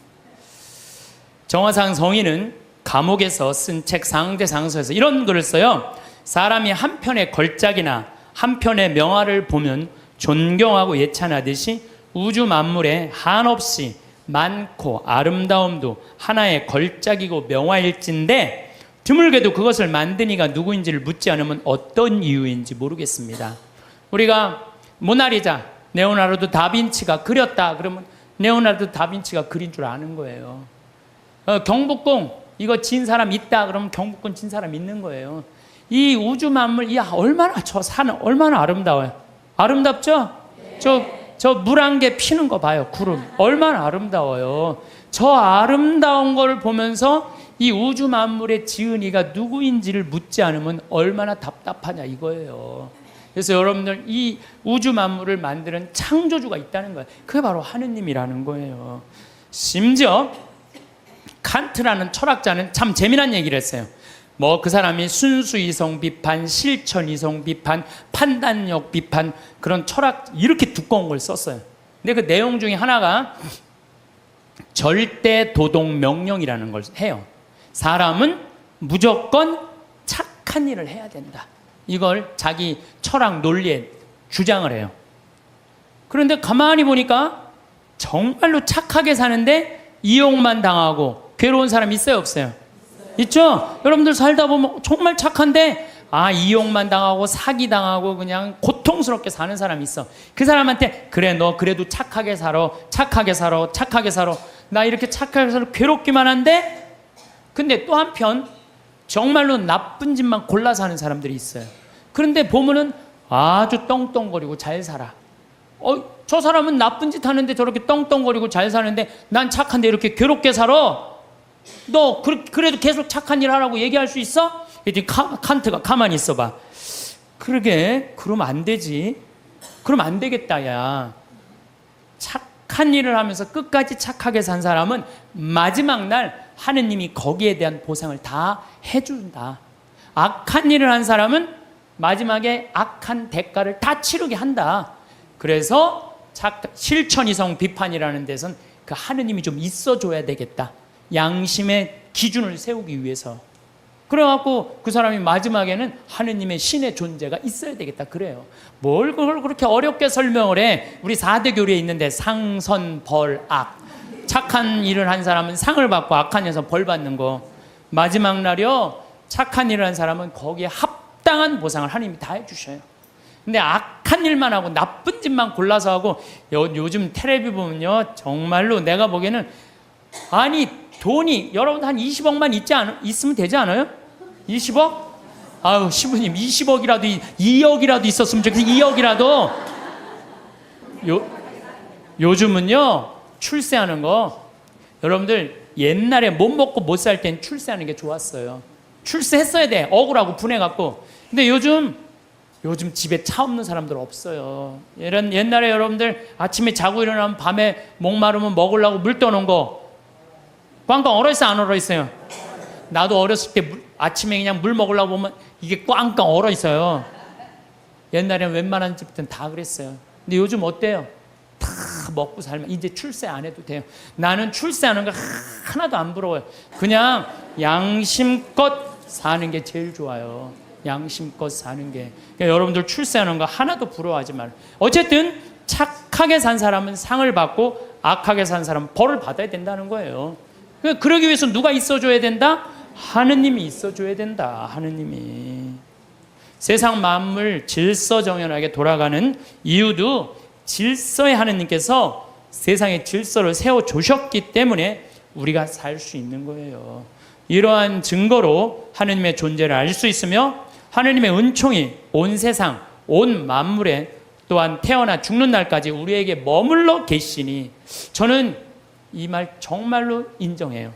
정화상 성인은 감옥에서 쓴 책 상대상서에서 이런 글을 써요. 사람이 한 편의 걸작이나 한 편의 명화를 보면 존경하고 예찬하듯이 우주 만물에 한없이 많고 아름다움도 하나의 걸작이고 명화일진데 드물게도 그것을 만든 이가 누구인지를 묻지 않으면 어떤 이유인지 모르겠습니다. 우리가 모나리자, 레오나르도 다빈치가 그렸다 그러면 레오나르도 다빈치가 그린 줄 아는 거예요. 경복궁 이거 진 사람 있다 그러면 경복궁 진 사람 있는 거예요. 이 우주 만물, 얼마나 저 산은 얼마나 아름다워요. 아름답죠? 저 물 한 개 피는 거 봐요. 구름 얼마나 아름다워요. 저 아름다운 걸 보면서 이 우주 만물의 지은 이가 누구인지를 묻지 않으면 얼마나 답답하냐 이거예요. 그래서 여러분들 이 우주 만물을 만드는 창조주가 있다는 거예요. 그게 바로 하느님이라는 거예요. 심지어 칸트라는 철학자는 참 재미난 얘기를 했어요. 그 사람이 순수이성 비판, 실천이성 비판, 판단력 비판 그런 철학 이렇게 두꺼운 걸 썼어요. 근데 그 내용 중에 하나가 절대 도덕 명령이라는 걸 해요. 사람은 무조건 착한 일을 해야 된다. 이걸 자기 철학 논리에 주장을 해요. 그런데 가만히 보니까 정말로 착하게 사는데 이용만 당하고 괴로운 사람 있어요, 없어요? 있죠? 여러분들 살다 보면 정말 착한데 이용만 당하고 사기당하고 그냥 고통스럽게 사는 사람이 있어. 그 사람한테 그래 너 그래도 착하게 살아, 착하게 살아, 착하게 살아. 나 이렇게 착하게 살아 괴롭기만 한데 근데 또 한편 정말로 나쁜 짓만 골라서 하는 사람들이 있어요. 그런데 보면은 아주 떵떵거리고 잘 살아. 저 사람은 나쁜 짓 하는데 저렇게 떵떵거리고 잘 사는데 난 착한데 이렇게 괴롭게 살아. 너 그래도 계속 착한 일 하라고 얘기할 수 있어? 이제 칸트가 가만히 있어봐. 그러게 그러면 안 되지. 그럼 안 되겠다 야. 착한 일을 하면서 끝까지 착하게 산 사람은 마지막 날 하느님이 거기에 대한 보상을 다 해준다. 악한 일을 한 사람은 마지막에 악한 대가를 다 치르게 한다. 그래서 실천이성 비판이라는 데선 그 하느님이 좀 있어줘야 되겠다. 양심의 기준을 세우기 위해서. 그래갖고 그 사람이 마지막에는 하느님의 신의 존재가 있어야 되겠다 그래요. 뭘 그걸 그렇게 어렵게 설명을 해. 우리 4대 교리에 있는데 상, 선, 벌, 악. 착한 일을 한 사람은 상을 받고 악한 일에서 벌 받는 거. 마지막 날이요 착한 일을 한 사람은 거기에 합당한 보상을 하느님이 다 해주셔요. 근데 악한 일만 하고 나쁜 짓만 골라서 하고 요즘 텔레비 보면요 정말로 내가 보기에는 돈이 여러분 한 20억만 있으면 되지 않아요? 20억? 아유 시부님 20억이라도 2억이라도 있었으면 좋겠어요. 2억이라도 요즘은요 출세하는 거 여러분들 옛날에 못 먹고 못 살 땐 출세하는 게 좋았어요. 출세했어야 돼. 억울하고 분해갖고. 근데 요즘 집에 차 없는 사람들 없어요. 옛날에 여러분들 아침에 자고 일어나면 밤에 목마르면 먹으려고 물 떠놓은 거 꽝꽝 얼어있어요, 안 얼어있어요? 나도 어렸을 때 아침에 그냥 물 먹으려고 보면 이게 꽝꽝 얼어있어요. 옛날에는 웬만한 집들은 다 그랬어요. 근데 요즘 어때요? 다 먹고 살면 이제 출세 안 해도 돼요. 나는 출세하는 거 하나도 안 부러워요. 그냥 양심껏 사는 게 제일 좋아요. 양심껏 사는 게. 그러니까 여러분들 출세하는 거 하나도 부러워하지 말아요. 어쨌든 착하게 산 사람은 상을 받고 악하게 산 사람은 벌을 받아야 된다는 거예요. 그러기 위해서 누가 있어줘야 된다? 하느님이 있어줘야 된다. 하느님이. 세상 만물 질서정연하게 돌아가는 이유도 질서의 하느님께서 세상의 질서를 세워주셨기 때문에 우리가 살 수 있는 거예요. 이러한 증거로 하느님의 존재를 알 수 있으며 하느님의 은총이 온 세상, 온 만물에 또한 태어나 죽는 날까지 우리에게 머물러 계시니 저는 이 말 정말로 인정해요.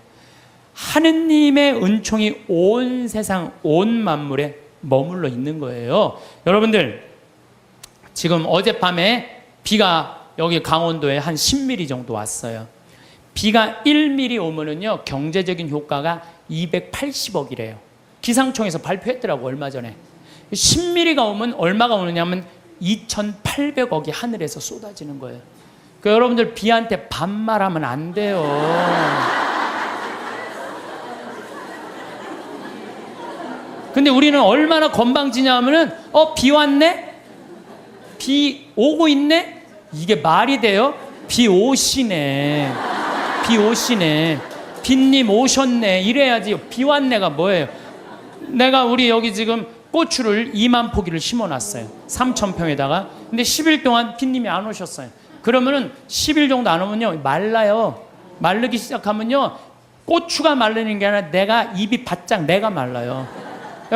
하느님의 은총이 온 세상, 온 만물에 머물러 있는 거예요. 여러분들 지금 어젯밤에 비가 여기 강원도에 한 10mm 정도 왔어요. 비가 1mm 오면은요 경제적인 효과가 280억이래요. 기상청에서 발표했더라고 얼마 전에. 10mm가 오면 얼마가 오느냐면 2,800억이 하늘에서 쏟아지는 거예요. 그 여러분들 비한테 반말하면 안 돼요. 근데 우리는 얼마나 건방지냐 하면은 비 왔네? 비 오고 있네? 이게 말이 돼요? 비 오시네. 비 오시네. 빗님 오셨네. 이래야지. 비 왔네가 뭐예요? 내가 우리 여기 지금 고추를 2만 포기를 심어놨어요. 3,000평에다가. 근데 10일 동안 빗님이 안 오셨어요. 그러면은 10일 정도 안 오면요 말라요. 마르기 시작하면요 고추가 마르는 게 아니라 내가 입이 바짝 내가 말라요.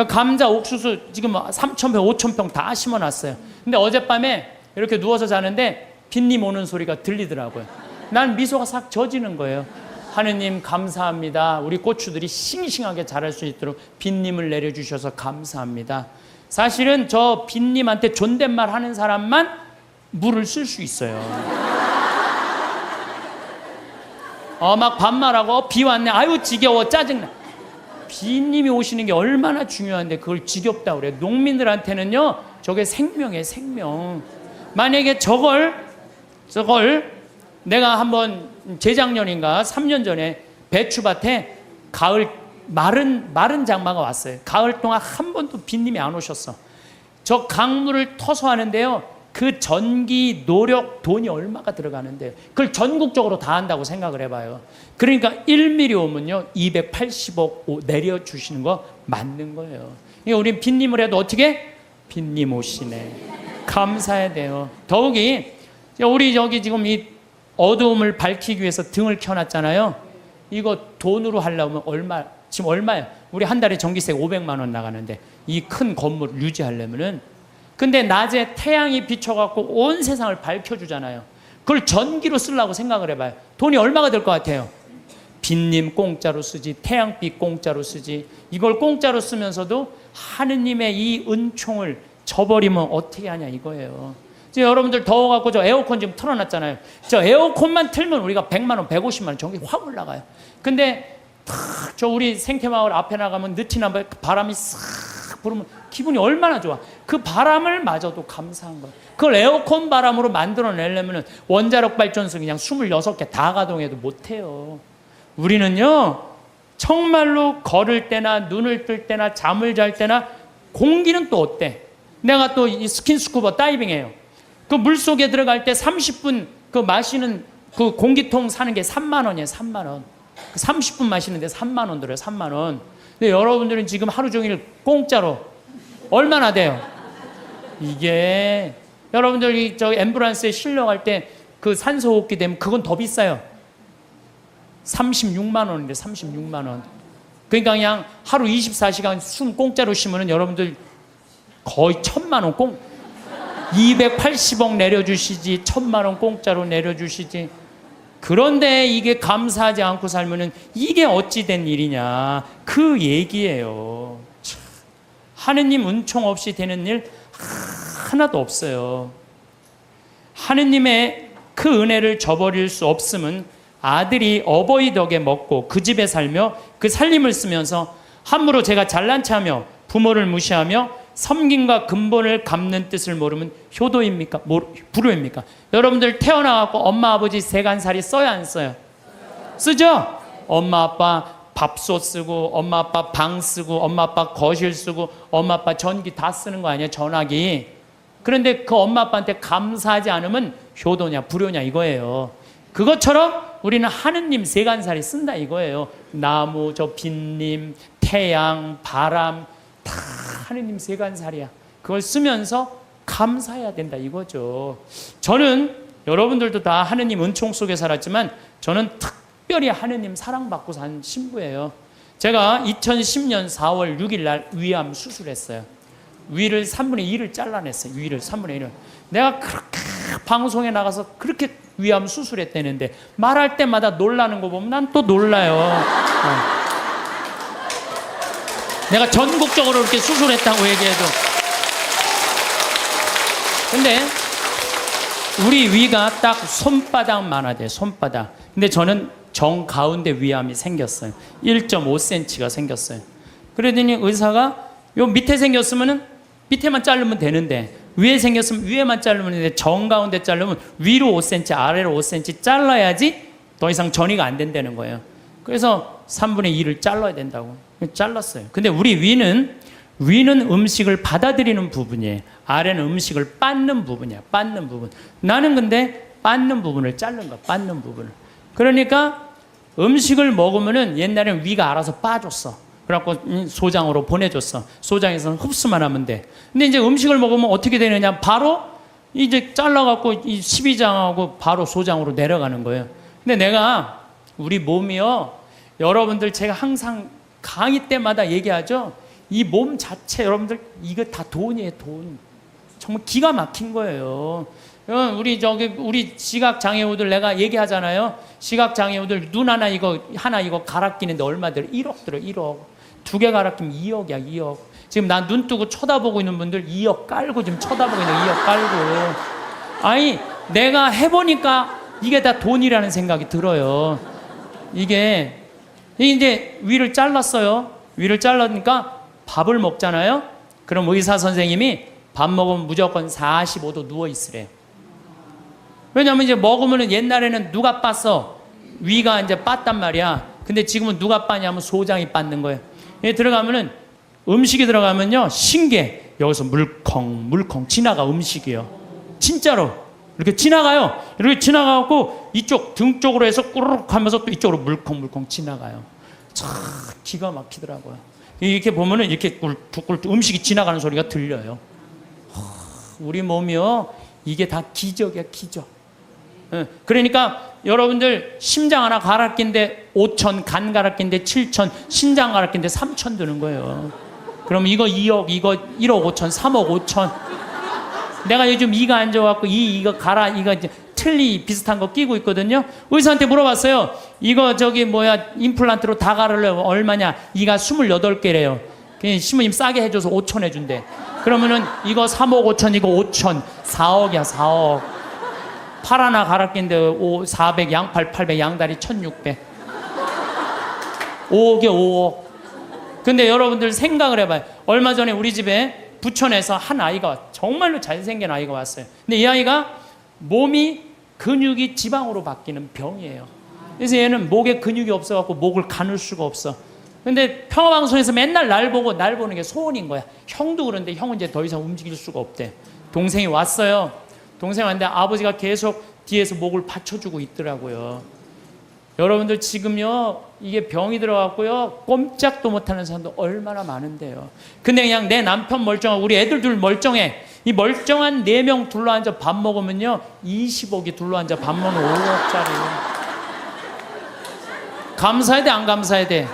감자, 옥수수 지금 3,000평, 5,000평 다 심어놨어요. 근데 어젯밤에 이렇게 누워서 자는데 빗님 오는 소리가 들리더라고요. 난 미소가 싹 젖이는 거예요. 하느님 감사합니다. 우리 고추들이 싱싱하게 자랄 수 있도록 빗님을 내려주셔서 감사합니다. 사실은 저 빗님한테 존댓말 하는 사람만 물을 쓸 수 있어요. 막 반말하고 비 왔네. 아유 지겨워 짜증나. 비님이 오시는 게 얼마나 중요한데 그걸 지겹다 그래. 농민들한테는요 저게 생명이에요. 생명. 만약에 저걸 내가 한번 재작년인가 3년 전에 배추밭에 가을 마른 장마가 왔어요. 가을 동안 한 번도 빗님이 안 오셨어. 저 강물을 터서 하는데요 그 전기, 노력, 돈이 얼마가 들어가는데요. 그걸 전국적으로 다 한다고 생각을 해봐요. 그러니까 1mm 오면요 280억 내려주시는 거 맞는 거예요. 그러니까 우린 빗님을 해도 어떻게? 빗님 오시네. 감사해야 돼요. 더욱이 우리 여기 지금 이 어두움을 밝히기 위해서 등을 켜놨잖아요. 이거 돈으로 하려면 지금 얼마예요? 우리 한 달에 전기세 500만 원 나가는데 이 큰 건물을 유지하려면은. 근데 낮에 태양이 비춰갖고 온 세상을 밝혀주잖아요. 그걸 전기로 쓰려고 생각을 해봐요. 돈이 얼마가 될 것 같아요? 빗님 공짜로 쓰지, 태양빛 공짜로 쓰지. 이걸 공짜로 쓰면서도 하느님의 이 은총을 저버리면 어떻게 하냐 이거예요. 지금 여러분들 더워갖고 저 에어컨 지금 틀어놨잖아요. 저 에어컨만 틀면 우리가 100만 원, 150만 원 전기 확 올라가요. 근데 저 우리 생태마을 앞에 나가면 느티나 바람이 싹 불으면 기분이 얼마나 좋아. 그 바람을 마저도 감사한 거예요. 그걸 에어컨 바람으로 만들어내려면 원자력 발전소 그냥 26개 다 가동해도 못해요. 우리는요 정말로 걸을 때나 눈을 뜰 때나 잠을 잘 때나 공기는 또 어때? 내가 또 이 스킨스쿠버 다이빙해요. 그 물속에 들어갈 때 30분 그 마시는 그 공기통 사는 게 3만 원이에요. 3만 원. 30분 마시는데 3만 원 들어요. 3만 원. 근데 여러분들은 지금 하루 종일 공짜로 얼마나 돼요? 이게 여러분들이 저 앰뷸런스에 실려갈 때 그 산소호흡기 되면 그건 더 비싸요. 36만 원인데 36만 원. 그러니까 그냥 하루 24시간 숨 공짜로 쉬면은 여러분들 거의 1,000만 원 280억 내려주시지 1,000만 원 공짜로 내려주시지. 그런데 이게 감사하지 않고 살면은 이게 어찌 된 일이냐, 그 얘기예요. 하느님 은총 없이 되는 일 하나도 없어요. 하느님의 그 은혜를 저버릴 수 없음은 아들이 어버이 덕에 먹고 그 집에 살며 그 살림을 쓰면서 함부로 제가 잘난 체하며 부모를 무시하며 섬김과 근본을 갚는 뜻을 모르면 효도입니까? 불효입니까? 여러분들 태어나갖고 엄마 아버지 세간살이 써야 안 써요? 쓰죠? 엄마 아빠 밥솥 쓰고 엄마 아빠 방 쓰고 엄마 아빠 거실 쓰고 엄마 아빠 전기 다 쓰는 거 아니에요? 전화기. 그런데 그 엄마 아빠한테 감사하지 않으면 효도냐 불효냐 이거예요. 그것처럼 우리는 하느님 세간살이 쓴다 이거예요. 나무, 저 빈님, 태양, 바람 다 하느님 세간살이야. 그걸 쓰면서 감사해야 된다 이거죠. 저는 여러분들도 다 하느님 은총 속에 살았지만 저는 특별히 하느님 사랑받고 산 신부예요. 제가 2010년 4월 6일 날 위암 수술했어요. 위를 3분의 1을 잘라냈어요. 위를 3분의 1을. 내가 그렇게 방송에 나가서 그렇게 위암 수술했다는데 말할 때마다 놀라는 거 보면 난 또 놀라요. 내가 전국적으로 이렇게 수술했다고 얘기해도. 근데 우리 위가 딱 손바닥만 하대요. 손바닥. 근데 저는 정 가운데 위암이 생겼어요. 1.5cm가 생겼어요. 그러더니 의사가 요 밑에 생겼으면은 밑에만 자르면 되는데 위에 생겼으면 위에만 자르면 되는데 정 가운데 자르면 위로 5cm 아래로 5cm 잘라야지 더 이상 전이가 안 된다는 거예요. 그래서 3분의 2를 잘라야 된다고 잘랐어요. 근데 우리 위는 음식을 받아들이는 부분이에요. 아래는 음식을 빻는 부분이야. 빻는 부분. 나는 근데 빻는 부분을 자른 거야. 빻는 부분을. 그러니까 음식을 먹으면은 옛날에는 위가 알아서 빠졌어. 그래갖고 소장으로 보내줬어. 소장에서는 흡수만 하면 돼. 근데 이제 음식을 먹으면 어떻게 되느냐? 바로 이제 잘라갖고 이 12장하고 바로 소장으로 내려가는 거예요. 근데 내가 우리 몸이요. 여러분들 제가 항상 강의 때마다 얘기하죠. 이 몸 자체 여러분들 이거 다 돈이에요. 돈. 정말 기가 막힌 거예요. 우리 시각 장애우들 내가 얘기하잖아요. 시각 장애우들 눈 하나 이거 갈아 끼는데 얼마 들어? 1억 들어. 1억. 2개 갈아 끼면 2억이야. 2억. 지금 난 눈 뜨고 쳐다보고 있는 분들 2억 깔고 지금 쳐다보고 있는 2억 깔고. 아니 내가 해보니까 이게 다 돈이라는 생각이 들어요. 이게 이제 위를 잘랐어요. 위를 잘라니까 밥을 먹잖아요. 그럼 의사 선생님이 밥 먹으면 무조건 45도 누워 있으래요. 왜냐면 이제 먹으면은 옛날에는 누가 빻어? 위가 이제 빻단 말이야. 근데 지금은 누가 빻냐면 소장이 빻는 거예요. 여기 들어가면은 음식이 들어가면요. 신기해. 여기서 물컹 지나가 음식이요. 진짜로. 이렇게 지나가요. 이렇게 지나가고 이쪽 등 쪽으로 해서 꾸르륵 하면서 또 이쪽으로 물컹 지나가요. 참 기가 막히더라고요. 이렇게 보면은 이렇게 꿀꿀 음식이 지나가는 소리가 들려요. 우리 몸이요. 이게 다 기적이야, 기적. 그러니까 여러분들 심장 하나 갈아 낀데 5천, 간 갈아 낀데 7천, 신장 갈아 낀데 3천 드는 거예요. 그럼 이거 2억, 이거 1억 5천, 3억 5천. 내가 요즘 이가 안 좋아갖고 이거 갈아, 이거 이제 틀니 비슷한 거 끼고 있거든요. 의사한테 물어봤어요. 이거 임플란트로 다 갈으려면 얼마냐? 이가 28개래요. 신부님 싸게 해줘서 5천 해준대. 그러면은 이거 3억 5천, 이거 5천, 4억이야, 4억. 팔 하나 갈아 낀데 400, 양팔 800, 양다리 1600. 5억에 5억. 근데 여러분들 생각을 해봐요. 얼마 전에 우리 집에 부천에서 한 아이가 정말로 잘생긴 아이가 왔어요. 근데 이 아이가 몸이 근육이 지방으로 바뀌는 병이에요. 그래서 얘는 목에 근육이 없어갖고 목을 가눌 수가 없어. 근데 평화방송에서 맨날 날 보는 게 소원인 거야. 형도 그런데 형은 이제 더 이상 움직일 수가 없대. 동생이 왔어요. 동생이 왔는데 아버지가 계속 뒤에서 목을 받쳐주고 있더라고요. 여러분들 지금요 이게 병이 들어갔고요 꼼짝도 못하는 사람도 얼마나 많은데요. 근데 그냥 내 남편 멀쩡하고 우리 애들 둘 멀쩡해. 이 멀쩡한 4명 둘러앉아 밥 먹으면요 20억이 둘러앉아 밥 먹는 5억짜리. 감사해야 돼 안 감사해야 돼?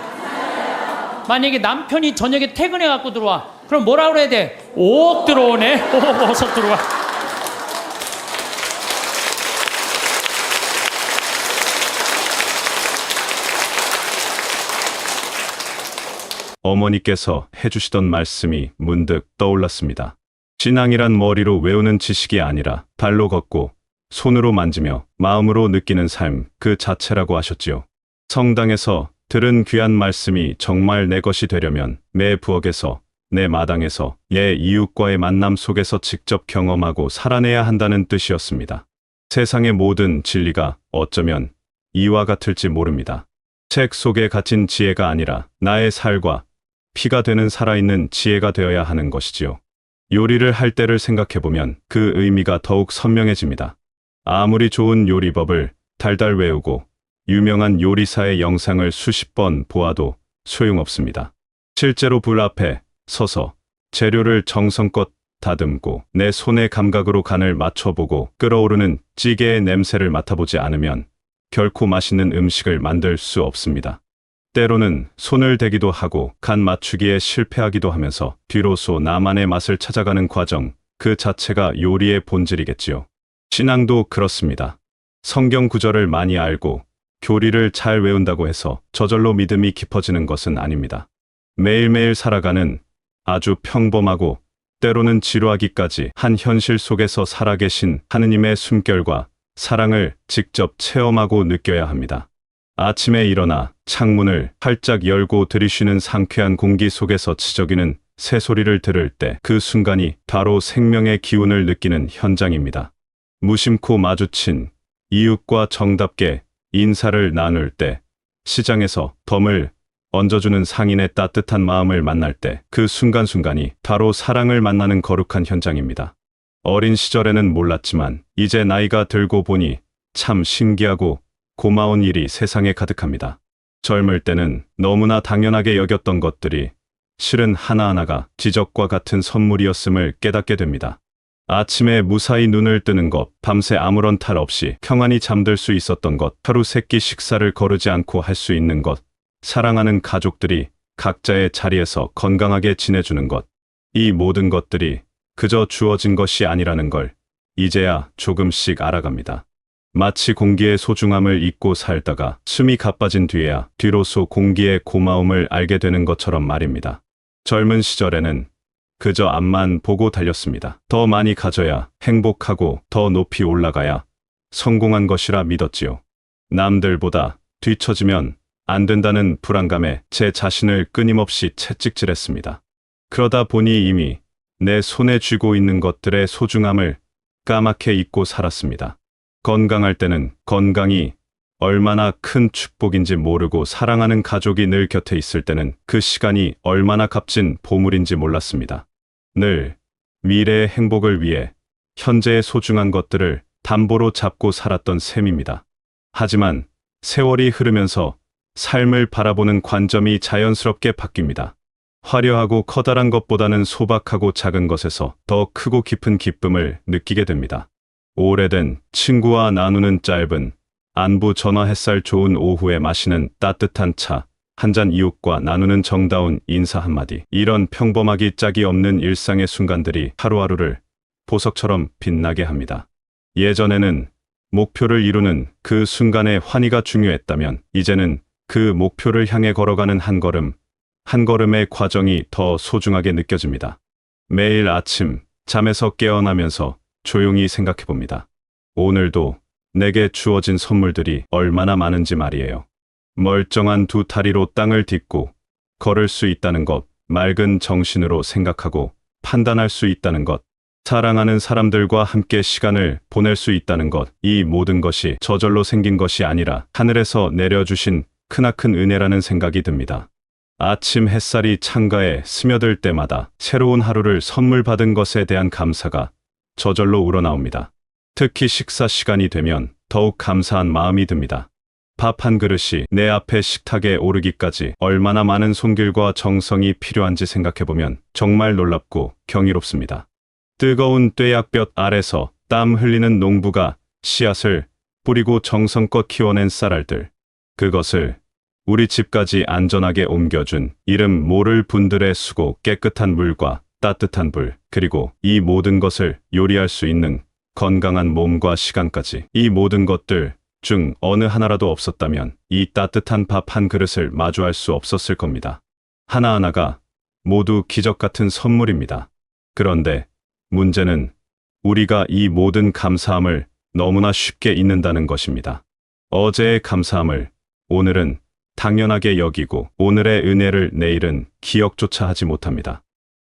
만약에 남편이 저녁에 퇴근해 갖고 들어와. 그럼 뭐라 그래야 돼? 5억 들어오네. 5억 어서 들어와. 어머니께서 해주시던 말씀이 문득 떠올랐습니다. 신앙이란 머리로 외우는 지식이 아니라 발로 걷고 손으로 만지며 마음으로 느끼는 삶 그 자체라고 하셨지요. 성당에서 들은 귀한 말씀이 정말 내 것이 되려면 매 부엌에서 내 마당에서 이웃과의 만남 속에서 직접 경험하고 살아내야 한다는 뜻이었습니다. 세상의 모든 진리가 어쩌면 이와 같을지 모릅니다. 책 속에 갇힌 지혜가 아니라 나의 살과 피가 되는 살아있는 지혜가 되어야 하는 것이지요. 요리를 할 때를 생각해보면 그 의미가 더욱 선명해집니다. 아무리 좋은 요리법을 달달 외우고 유명한 요리사의 영상을 수십 번 보아도 소용없습니다. 실제로 불 앞에 서서 재료를 정성껏 다듬고 내 손의 감각으로 간을 맞춰보고 끓어오르는 찌개의 냄새를 맡아보지 않으면 결코 맛있는 음식을 만들 수 없습니다. 때로는 손을 대기도 하고 간 맞추기에 실패하기도 하면서 뒤로서 나만의 맛을 찾아가는 과정 그 자체가 요리의 본질이겠지요. 신앙도 그렇습니다. 성경 구절을 많이 알고 교리를 잘 외운다고 해서 저절로 믿음이 깊어지는 것은 아닙니다. 매일매일 살아가는 아주 평범하고 때로는 지루하기까지 한 현실 속에서 살아계신 하느님의 숨결과 사랑을 직접 체험하고 느껴야 합니다. 아침에 일어나 창문을 활짝 열고 들이쉬는 상쾌한 공기 속에서 치저귀는 새소리를 들을 때 그 순간이 바로 생명의 기운을 느끼는 현장입니다. 무심코 마주친 이웃과 정답게 인사를 나눌 때, 시장에서 덤을 얹어주는 상인의 따뜻한 마음을 만날 때 그 순간순간이 바로 사랑을 만나는 거룩한 현장입니다. 어린 시절에는 몰랐지만 이제 나이가 들고 보니 참 신기하고 고마운 일이 세상에 가득합니다. 젊을 때는 너무나 당연하게 여겼던 것들이 실은 하나하나가 기적과 같은 선물이었음을 깨닫게 됩니다. 아침에 무사히 눈을 뜨는 것, 밤새 아무런 탈 없이 평안히 잠들 수 있었던 것, 하루 세끼 식사를 거르지 않고 할 수 있는 것, 사랑하는 가족들이 각자의 자리에서 건강하게 지내주는 것, 이 모든 것들이 그저 주어진 것이 아니라는 걸 이제야 조금씩 알아갑니다. 마치 공기의 소중함을 잊고 살다가 숨이 가빠진 뒤에야 뒤로서 공기의 고마움을 알게 되는 것처럼 말입니다. 젊은 시절에는 그저 앞만 보고 달렸습니다. 더 많이 가져야 행복하고 더 높이 올라가야 성공한 것이라 믿었지요. 남들보다 뒤처지면 안 된다는 불안감에 제 자신을 끊임없이 채찍질했습니다. 그러다 보니 이미 내 손에 쥐고 있는 것들의 소중함을 까맣게 잊고 살았습니다. 건강할 때는 건강이 얼마나 큰 축복인지 모르고 사랑하는 가족이 늘 곁에 있을 때는 그 시간이 얼마나 값진 보물인지 몰랐습니다. 늘 미래의 행복을 위해 현재의 소중한 것들을 담보로 잡고 살았던 셈입니다. 하지만 세월이 흐르면서 삶을 바라보는 관점이 자연스럽게 바뀝니다. 화려하고 커다란 것보다는 소박하고 작은 것에서 더 크고 깊은 기쁨을 느끼게 됩니다. 오래된 친구와 나누는 짧은 안부 전화 햇살 좋은 오후에 마시는 따뜻한 차, 한 잔 이웃과 나누는 정다운 인사 한마디. 이런 평범하기 짝이 없는 일상의 순간들이 하루하루를 보석처럼 빛나게 합니다. 예전에는 목표를 이루는 그 순간의 환희가 중요했다면 이제는 그 목표를 향해 걸어가는 한 걸음, 한 걸음의 과정이 더 소중하게 느껴집니다. 매일 아침 잠에서 깨어나면서 조용히 생각해 봅니다. 오늘도 내게 주어진 선물들이 얼마나 많은지 말이에요. 멀쩡한 두 다리로 땅을 딛고 걸을 수 있다는 것, 맑은 정신으로 생각하고 판단할 수 있다는 것, 사랑하는 사람들과 함께 시간을 보낼 수 있다는 것, 이 모든 것이 저절로 생긴 것이 아니라 하늘에서 내려주신 크나큰 은혜라는 생각이 듭니다. 아침 햇살이 창가에 스며들 때마다 새로운 하루를 선물 받은 것에 대한 감사가 저절로 우러나옵니다. 특히 식사 시간이 되면 더욱 감사한 마음이 듭니다. 밥 한 그릇이 내 앞에 식탁에 오르기까지 얼마나 많은 손길과 정성이 필요한지 생각해보면 정말 놀랍고 경이롭습니다. 뜨거운 뙤약볕 아래서 땀 흘리는 농부가 씨앗을 뿌리고 정성껏 키워낸 쌀알들, 그것을 우리 집까지 안전하게 옮겨준 이름 모를 분들의 수고, 깨끗한 물과 따뜻한 불, 그리고 이 모든 것을 요리할 수 있는 건강한 몸과 시간까지, 이 모든 것들 중 어느 하나라도 없었다면 이 따뜻한 밥 한 그릇을 마주할 수 없었을 겁니다. 하나하나가 모두 기적 같은 선물입니다. 그런데 문제는 우리가 이 모든 감사함을 너무나 쉽게 잊는다는 것입니다. 어제의 감사함을 오늘은 당연하게 여기고 오늘의 은혜를 내일은 기억조차 하지 못합니다.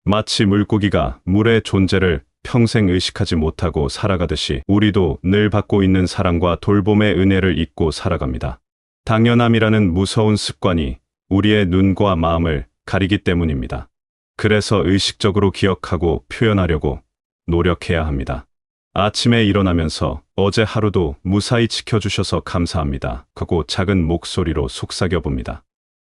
마치 물고기가 물의 존재를 평생 의식하지 못하고 살아가듯이 우리도 늘 받고 있는 사랑과 돌봄의 은혜를 잊고 살아갑니다. 당연함이라는 무서운 습관이 우리의 눈과 마음을 가리기 때문입니다. 그래서 의식적으로 기억하고 표현하려고 노력해야 합니다. 아침에 일어나면서 어제 하루도 무사히 지켜주셔서 감사합니다 하고 작은 목소리로 속삭여 봅니다.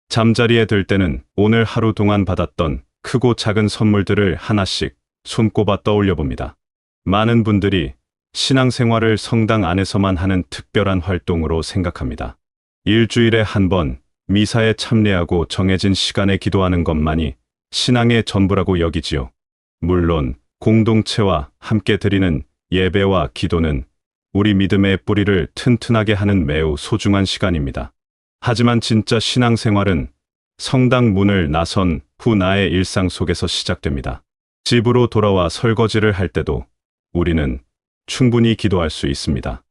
잠자리에 들 때는 오늘 하루 동안 받았던 크고 작은 선물들을 하나씩 손꼽아 떠올려 봅니다. 많은 분들이 신앙생활을 성당 안에서만 하는 특별한 활동으로 생각합니다. 일주일에 한 번 미사에 참여하고 정해진 시간에 기도하는 것만이 신앙의 전부라고 여기지요. 물론 공동체와 함께 드리는 예배와 기도는 우리 믿음의 뿌리를 튼튼하게 하는 매우 소중한 시간입니다. 하지만 진짜 신앙생활은 성당 문을 나선 후 나의 일상 속에서 시작됩니다. 집으로 돌아와 설거지를 할 때도 우리는 충분히 기도할 수 있습니다.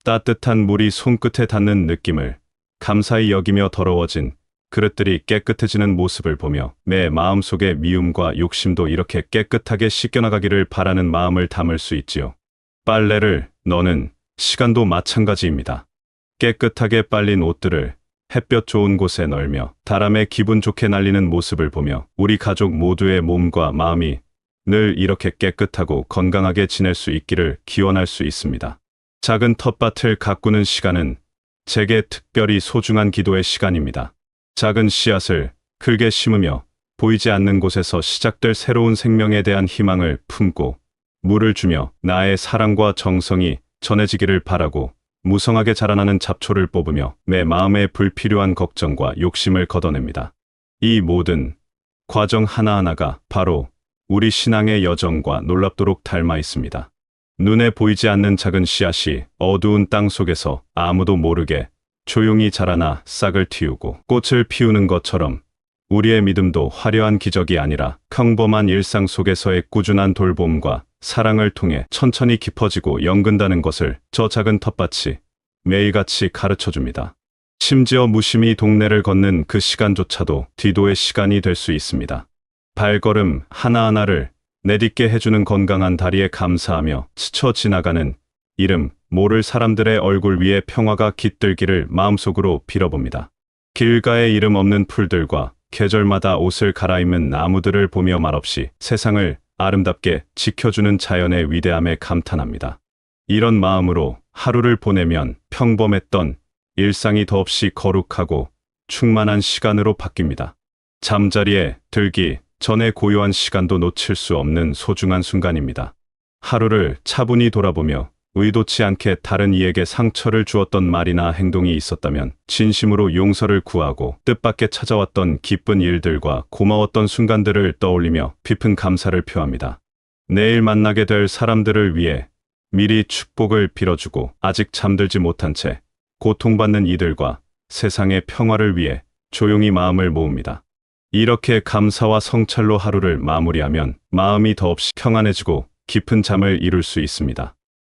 따뜻한 물이 손끝에 닿는 느낌을 감사히 여기며 더러워진 그릇들이 깨끗해지는 모습을 보며 내 마음속의 미움과 욕심도 이렇게 깨끗하게 씻겨나가기를 바라는 마음을 담을 수 있지요. 빨래를 넣는 시간도 마찬가지입니다. 깨끗하게 빨린 옷들을 햇볕 좋은 곳에 널며 바람에 기분 좋게 날리는 모습을 보며 우리 가족 모두의 몸과 마음이 늘 이렇게 깨끗하고 건강하게 지낼 수 있기를 기원할 수 있습니다. 작은 텃밭을 가꾸는 시간은 제게 특별히 소중한 기도의 시간입니다. 작은 씨앗을 흙에 심으며 보이지 않는 곳에서 시작될 새로운 생명에 대한 희망을 품고 물을 주며 나의 사랑과 정성이 전해지기를 바라고 무성하게 자라나는 잡초를 뽑으며 내 마음의 불필요한 걱정과 욕심을 걷어냅니다. 이 모든 과정 하나하나가 바로 우리 신앙의 여정과 놀랍도록 닮아 있습니다. 눈에 보이지 않는 작은 씨앗이 어두운 땅 속에서 아무도 모르게 조용히 자라나 싹을 틔우고 꽃을 피우는 것처럼 우리의 믿음도 화려한 기적이 아니라 평범한 일상 속에서의 꾸준한 돌봄과 사랑을 통해 천천히 깊어지고 연근다는 것을 저 작은 텃밭이 매일같이 가르쳐줍니다. 심지어 무심히 동네를 걷는 그 시간조차도 기도의 시간이 될 수 있습니다. 발걸음 하나하나를 내딛게 해주는 건강한 다리에 감사하며 스쳐 지나가는 이름 모를 사람들의 얼굴 위에 평화가 깃들기를 마음속으로 빌어봅니다. 길가에 이름 없는 풀들과 계절마다 옷을 갈아입는 나무들을 보며 말없이 세상을 아름답게 지켜주는 자연의 위대함에 감탄합니다. 이런 마음으로 하루를 보내면 평범했던 일상이 더없이 거룩하고 충만한 시간으로 바뀝니다. 잠자리에 들기 전에 고요한 시간도 놓칠 수 없는 소중한 순간입니다. 하루를 차분히 돌아보며 의도치 않게 다른 이에게 상처를 주었던 말이나 행동이 있었다면 진심으로 용서를 구하고 뜻밖의 찾아왔던 기쁜 일들과 고마웠던 순간들을 떠올리며 깊은 감사를 표합니다. 내일 만나게 될 사람들을 위해 미리 축복을 빌어주고 아직 잠들지 못한 채 고통받는 이들과 세상의 평화를 위해 조용히 마음을 모읍니다. 이렇게 감사와 성찰로 하루를 마무리하면 마음이 더없이 평안해지고 깊은 잠을 이룰 수 있습니다.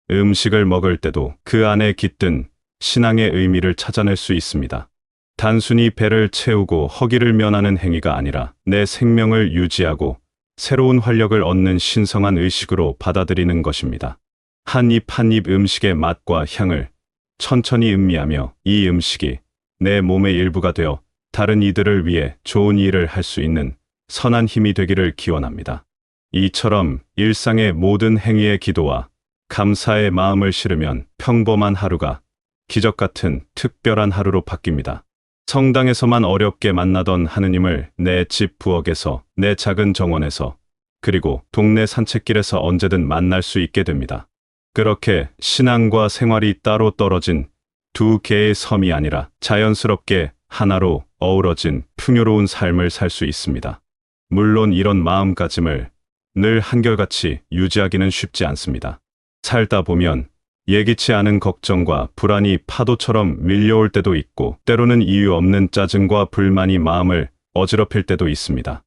음식을 먹을 때도 그 안에 깃든 신앙의 의미를 찾아낼 수 있습니다. 단순히 배를 채우고 허기를 면하는 행위가 아니라 내 생명을 유지하고 새로운 활력을 얻는 신성한 의식으로 받아들이는 것입니다. 한 입 한 입 음식의 맛과 향을 천천히 음미하며 이 음식이 내 몸의 일부가 되어 다른 이들을 위해 좋은 일을 할 수 있는 선한 힘이 되기를 기원합니다. 이처럼 일상의 모든 행위의 기도와 감사의 마음을 실으면 평범한 하루가 기적 같은 특별한 하루로 바뀝니다. 성당에서만 어렵게 만나던 하느님을 내 집 부엌에서, 내 작은 정원에서, 그리고 동네 산책길에서 언제든 만날 수 있게 됩니다. 그렇게 신앙과 생활이 따로 떨어진 두 개의 섬이 아니라 자연스럽게 하나로 어우러진 풍요로운 삶을 살 수 있습니다. 물론 이런 마음가짐을 늘 한결같이 유지하기는 쉽지 않습니다. 살다 보면 예기치 않은 걱정과 불안이 파도처럼 밀려올 때도 있고 때로는 이유 없는 짜증과 불만이 마음을 어지럽힐 때도 있습니다.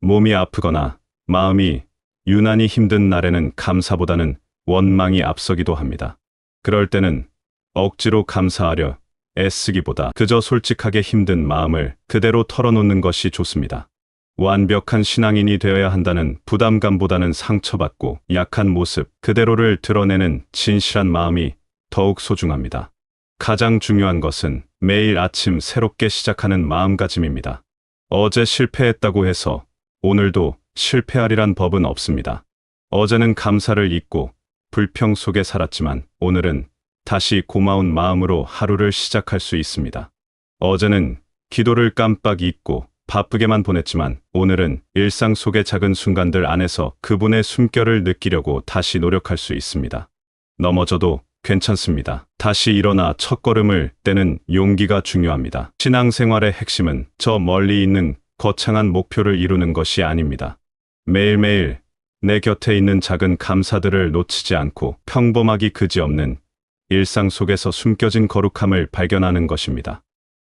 몸이 아프거나 마음이 유난히 힘든 날에는 감사보다는 원망이 앞서기도 합니다. 그럴 때는 억지로 감사하려 애쓰기보다 그저 솔직하게 힘든 마음을 그대로 털어놓는 것이 좋습니다. 완벽한 신앙인이 되어야 한다는 부담감보다는 상처받고 약한 모습 그대로를 드러내는 진실한 마음이 더욱 소중합니다. 가장 중요한 것은 매일 아침 새롭게 시작하는 마음가짐입니다. 어제 실패했다고 해서 오늘도 실패하리란 법은 없습니다. 어제는 감사를 잊고 불평 속에 살았지만 오늘은 다시 고마운 마음으로 하루를 시작할 수 있습니다. 어제는 기도를 깜빡 잊고 바쁘게만 보냈지만 오늘은 일상 속의 작은 순간들 안에서 그분의 숨결을 느끼려고 다시 노력할 수 있습니다. 넘어져도 괜찮습니다. 다시 일어나 첫걸음을 떼는 용기가 중요합니다. 신앙생활의 핵심은 저 멀리 있는 거창한 목표를 이루는 것이 아닙니다. 매일매일 내 곁에 있는 작은 감사들을 놓치지 않고 평범하기 그지없는 일상 속에서 숨겨진 거룩함을 발견하는 것입니다.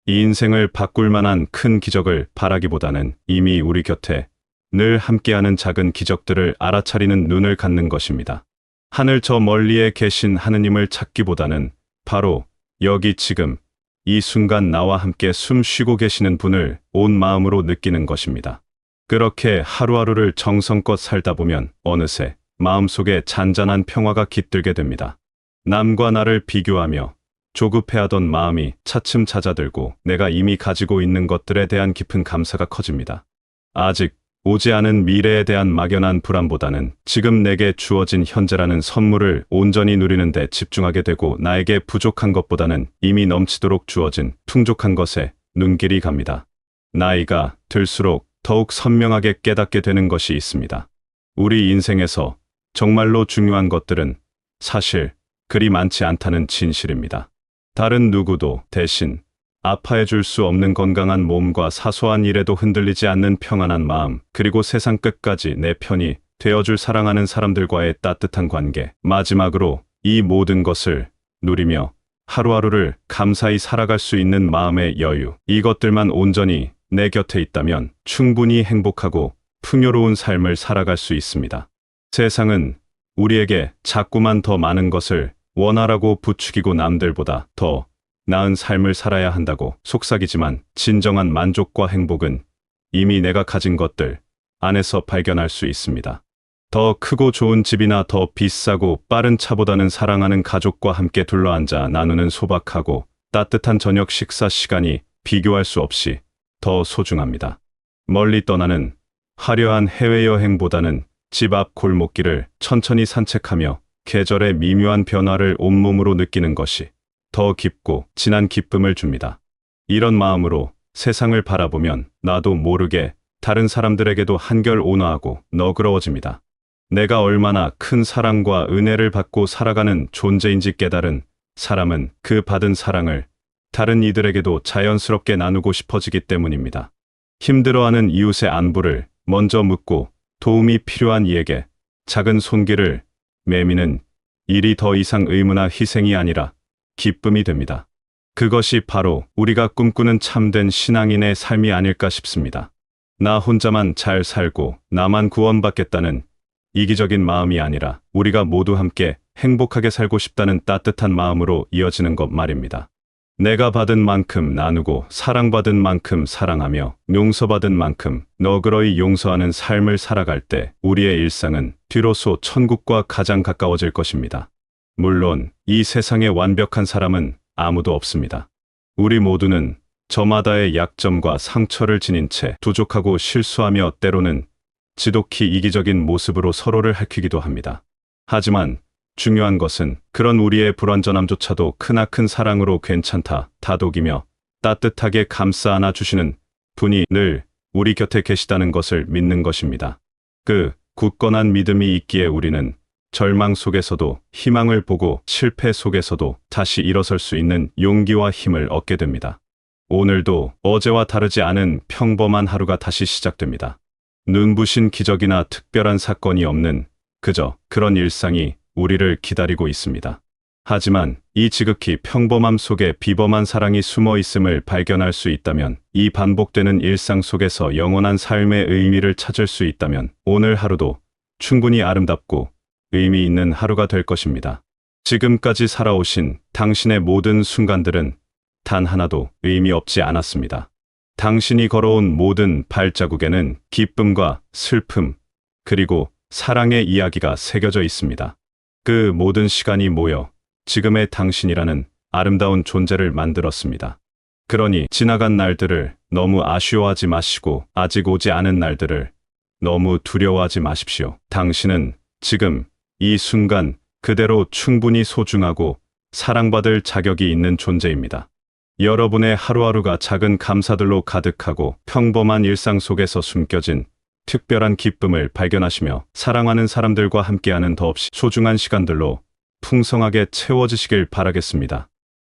이 인생을 바꿀 만한 큰 기적을 바라기보다는 이미 우리 곁에 늘 함께하는 작은 기적들을 알아차리는 눈을 갖는 것입니다. 하늘 저 멀리에 계신 하느님을 찾기보다는 바로 여기 지금 이 순간 나와 함께 숨 쉬고 계시는 분을 온 마음으로 느끼는 것입니다. 그렇게 하루하루를 정성껏 살다 보면 어느새 마음속에 잔잔한 평화가 깃들게 됩니다. 남과 나를 비교하며 조급해하던 마음이 차츰 잦아들고 내가 이미 가지고 있는 것들에 대한 깊은 감사가 커집니다. 아직 오지 않은 미래에 대한 막연한 불안보다는 지금 내게 주어진 현재라는 선물을 온전히 누리는 데 집중하게 되고 나에게 부족한 것보다는 이미 넘치도록 주어진 풍족한 것에 눈길이 갑니다. 나이가 들수록 더욱 선명하게 깨닫게 되는 것이 있습니다. 우리 인생에서 정말로 중요한 것들은 사실 그리 많지 않다는 진실입니다. 다른 누구도 대신 아파해 줄 수 없는 건강한 몸과 사소한 일에도 흔들리지 않는 평안한 마음, 그리고 세상 끝까지 내 편이 되어줄 사랑하는 사람들과의 따뜻한 관계, 마지막으로 이 모든 것을 누리며 하루하루를 감사히 살아갈 수 있는 마음의 여유, 이것들만 온전히 내 곁에 있다면 충분히 행복하고 풍요로운 삶을 살아갈 수 있습니다. 세상은 우리에게 자꾸만 더 많은 것을 원하라고 부추기고 남들보다 더 나은 삶을 살아야 한다고 속삭이지만 진정한 만족과 행복은 이미 내가 가진 것들 안에서 발견할 수 있습니다. 더 크고 좋은 집이나 더 비싸고 빠른 차보다는 사랑하는 가족과 함께 둘러앉아 나누는 소박하고 따뜻한 저녁 식사 시간이 비교할 수 없이 더 소중합니다. 멀리 떠나는 화려한 해외여행보다는 집 앞 골목길을 천천히 산책하며 계절의 미묘한 변화를 온몸으로 느끼는 것이 더 깊고 진한 기쁨을 줍니다. 이런 마음으로 세상을 바라보면 나도 모르게 다른 사람들에게도 한결 온화하고 너그러워집니다. 내가 얼마나 큰 사랑과 은혜를 받고 살아가는 존재인지 깨달은 사람은 그 받은 사랑을 다른 이들에게도 자연스럽게 나누고 싶어지기 때문입니다. 힘들어하는 이웃의 안부를 먼저 묻고 도움이 필요한 이에게 작은 손길을 매미는 일이 더 이상 의무나 희생이 아니라 기쁨이 됩니다. 그것이 바로 우리가 꿈꾸는 참된 신앙인의 삶이 아닐까 싶습니다. 나 혼자만 잘 살고 나만 구원받겠다는 이기적인 마음이 아니라 우리가 모두 함께 행복하게 살고 싶다는 따뜻한 마음으로 이어지는 것 말입니다. 내가 받은 만큼 나누고 사랑받은 만큼 사랑하며 용서받은 만큼 너그러이 용서하는 삶을 살아갈 때 우리의 일상은 비로소 천국과 가장 가까워질 것입니다. 물론 이 세상에 완벽한 사람은 아무도 없습니다. 우리 모두는 저마다의 약점과 상처를 지닌 채 부족하고 실수하며 때로는 지독히 이기적인 모습으로 서로를 핥히기도 합니다. 하지만 중요한 것은 그런 우리의 불완전함조차도 크나큰 사랑으로 괜찮다 다독이며 따뜻하게 감싸 안아 주시는 분이 늘 우리 곁에 계시다는 것을 믿는 것입니다. 그 굳건한 믿음이 있기에 우리는 절망 속에서도 희망을 보고 실패 속에서도 다시 일어설 수 있는 용기와 힘을 얻게 됩니다. 오늘도 어제와 다르지 않은 평범한 하루가 다시 시작됩니다. 눈부신 기적이나 특별한 사건이 없는 그저 그런 일상이 우리를 기다리고 있습니다. 하지만 이 지극히 평범함 속에 비범한 사랑이 숨어 있음을 발견할 수 있다면, 이 반복되는 일상 속에서 영원한 삶의 의미를 찾을 수 있다면, 오늘 하루도 충분히 아름답고 의미 있는 하루가 될 것입니다. 지금까지 살아오신 당신의 모든 순간들은 단 하나도 의미 없지 않았습니다. 당신이 걸어온 모든 발자국에는 기쁨과 슬픔, 그리고 사랑의 이야기가 새겨져 있습니다. 그 모든 시간이 모여 지금의 당신이라는 아름다운 존재를 만들었습니다. 그러니 지나간 날들을 너무 아쉬워하지 마시고, 아직 오지 않은 날들을 너무 두려워하지 마십시오. 당신은 지금 이 순간 그대로 충분히 소중하고 사랑받을 자격이 있는 존재입니다. 여러분의 하루하루가 작은 감사들로 가득하고, 평범한 일상 속에서 숨겨진 특별한 기쁨을 발견하시며, 사랑하는 사람들과 함께하는 더없이 소중한 시간들로 풍성하게 채워지시길 바라겠습니다.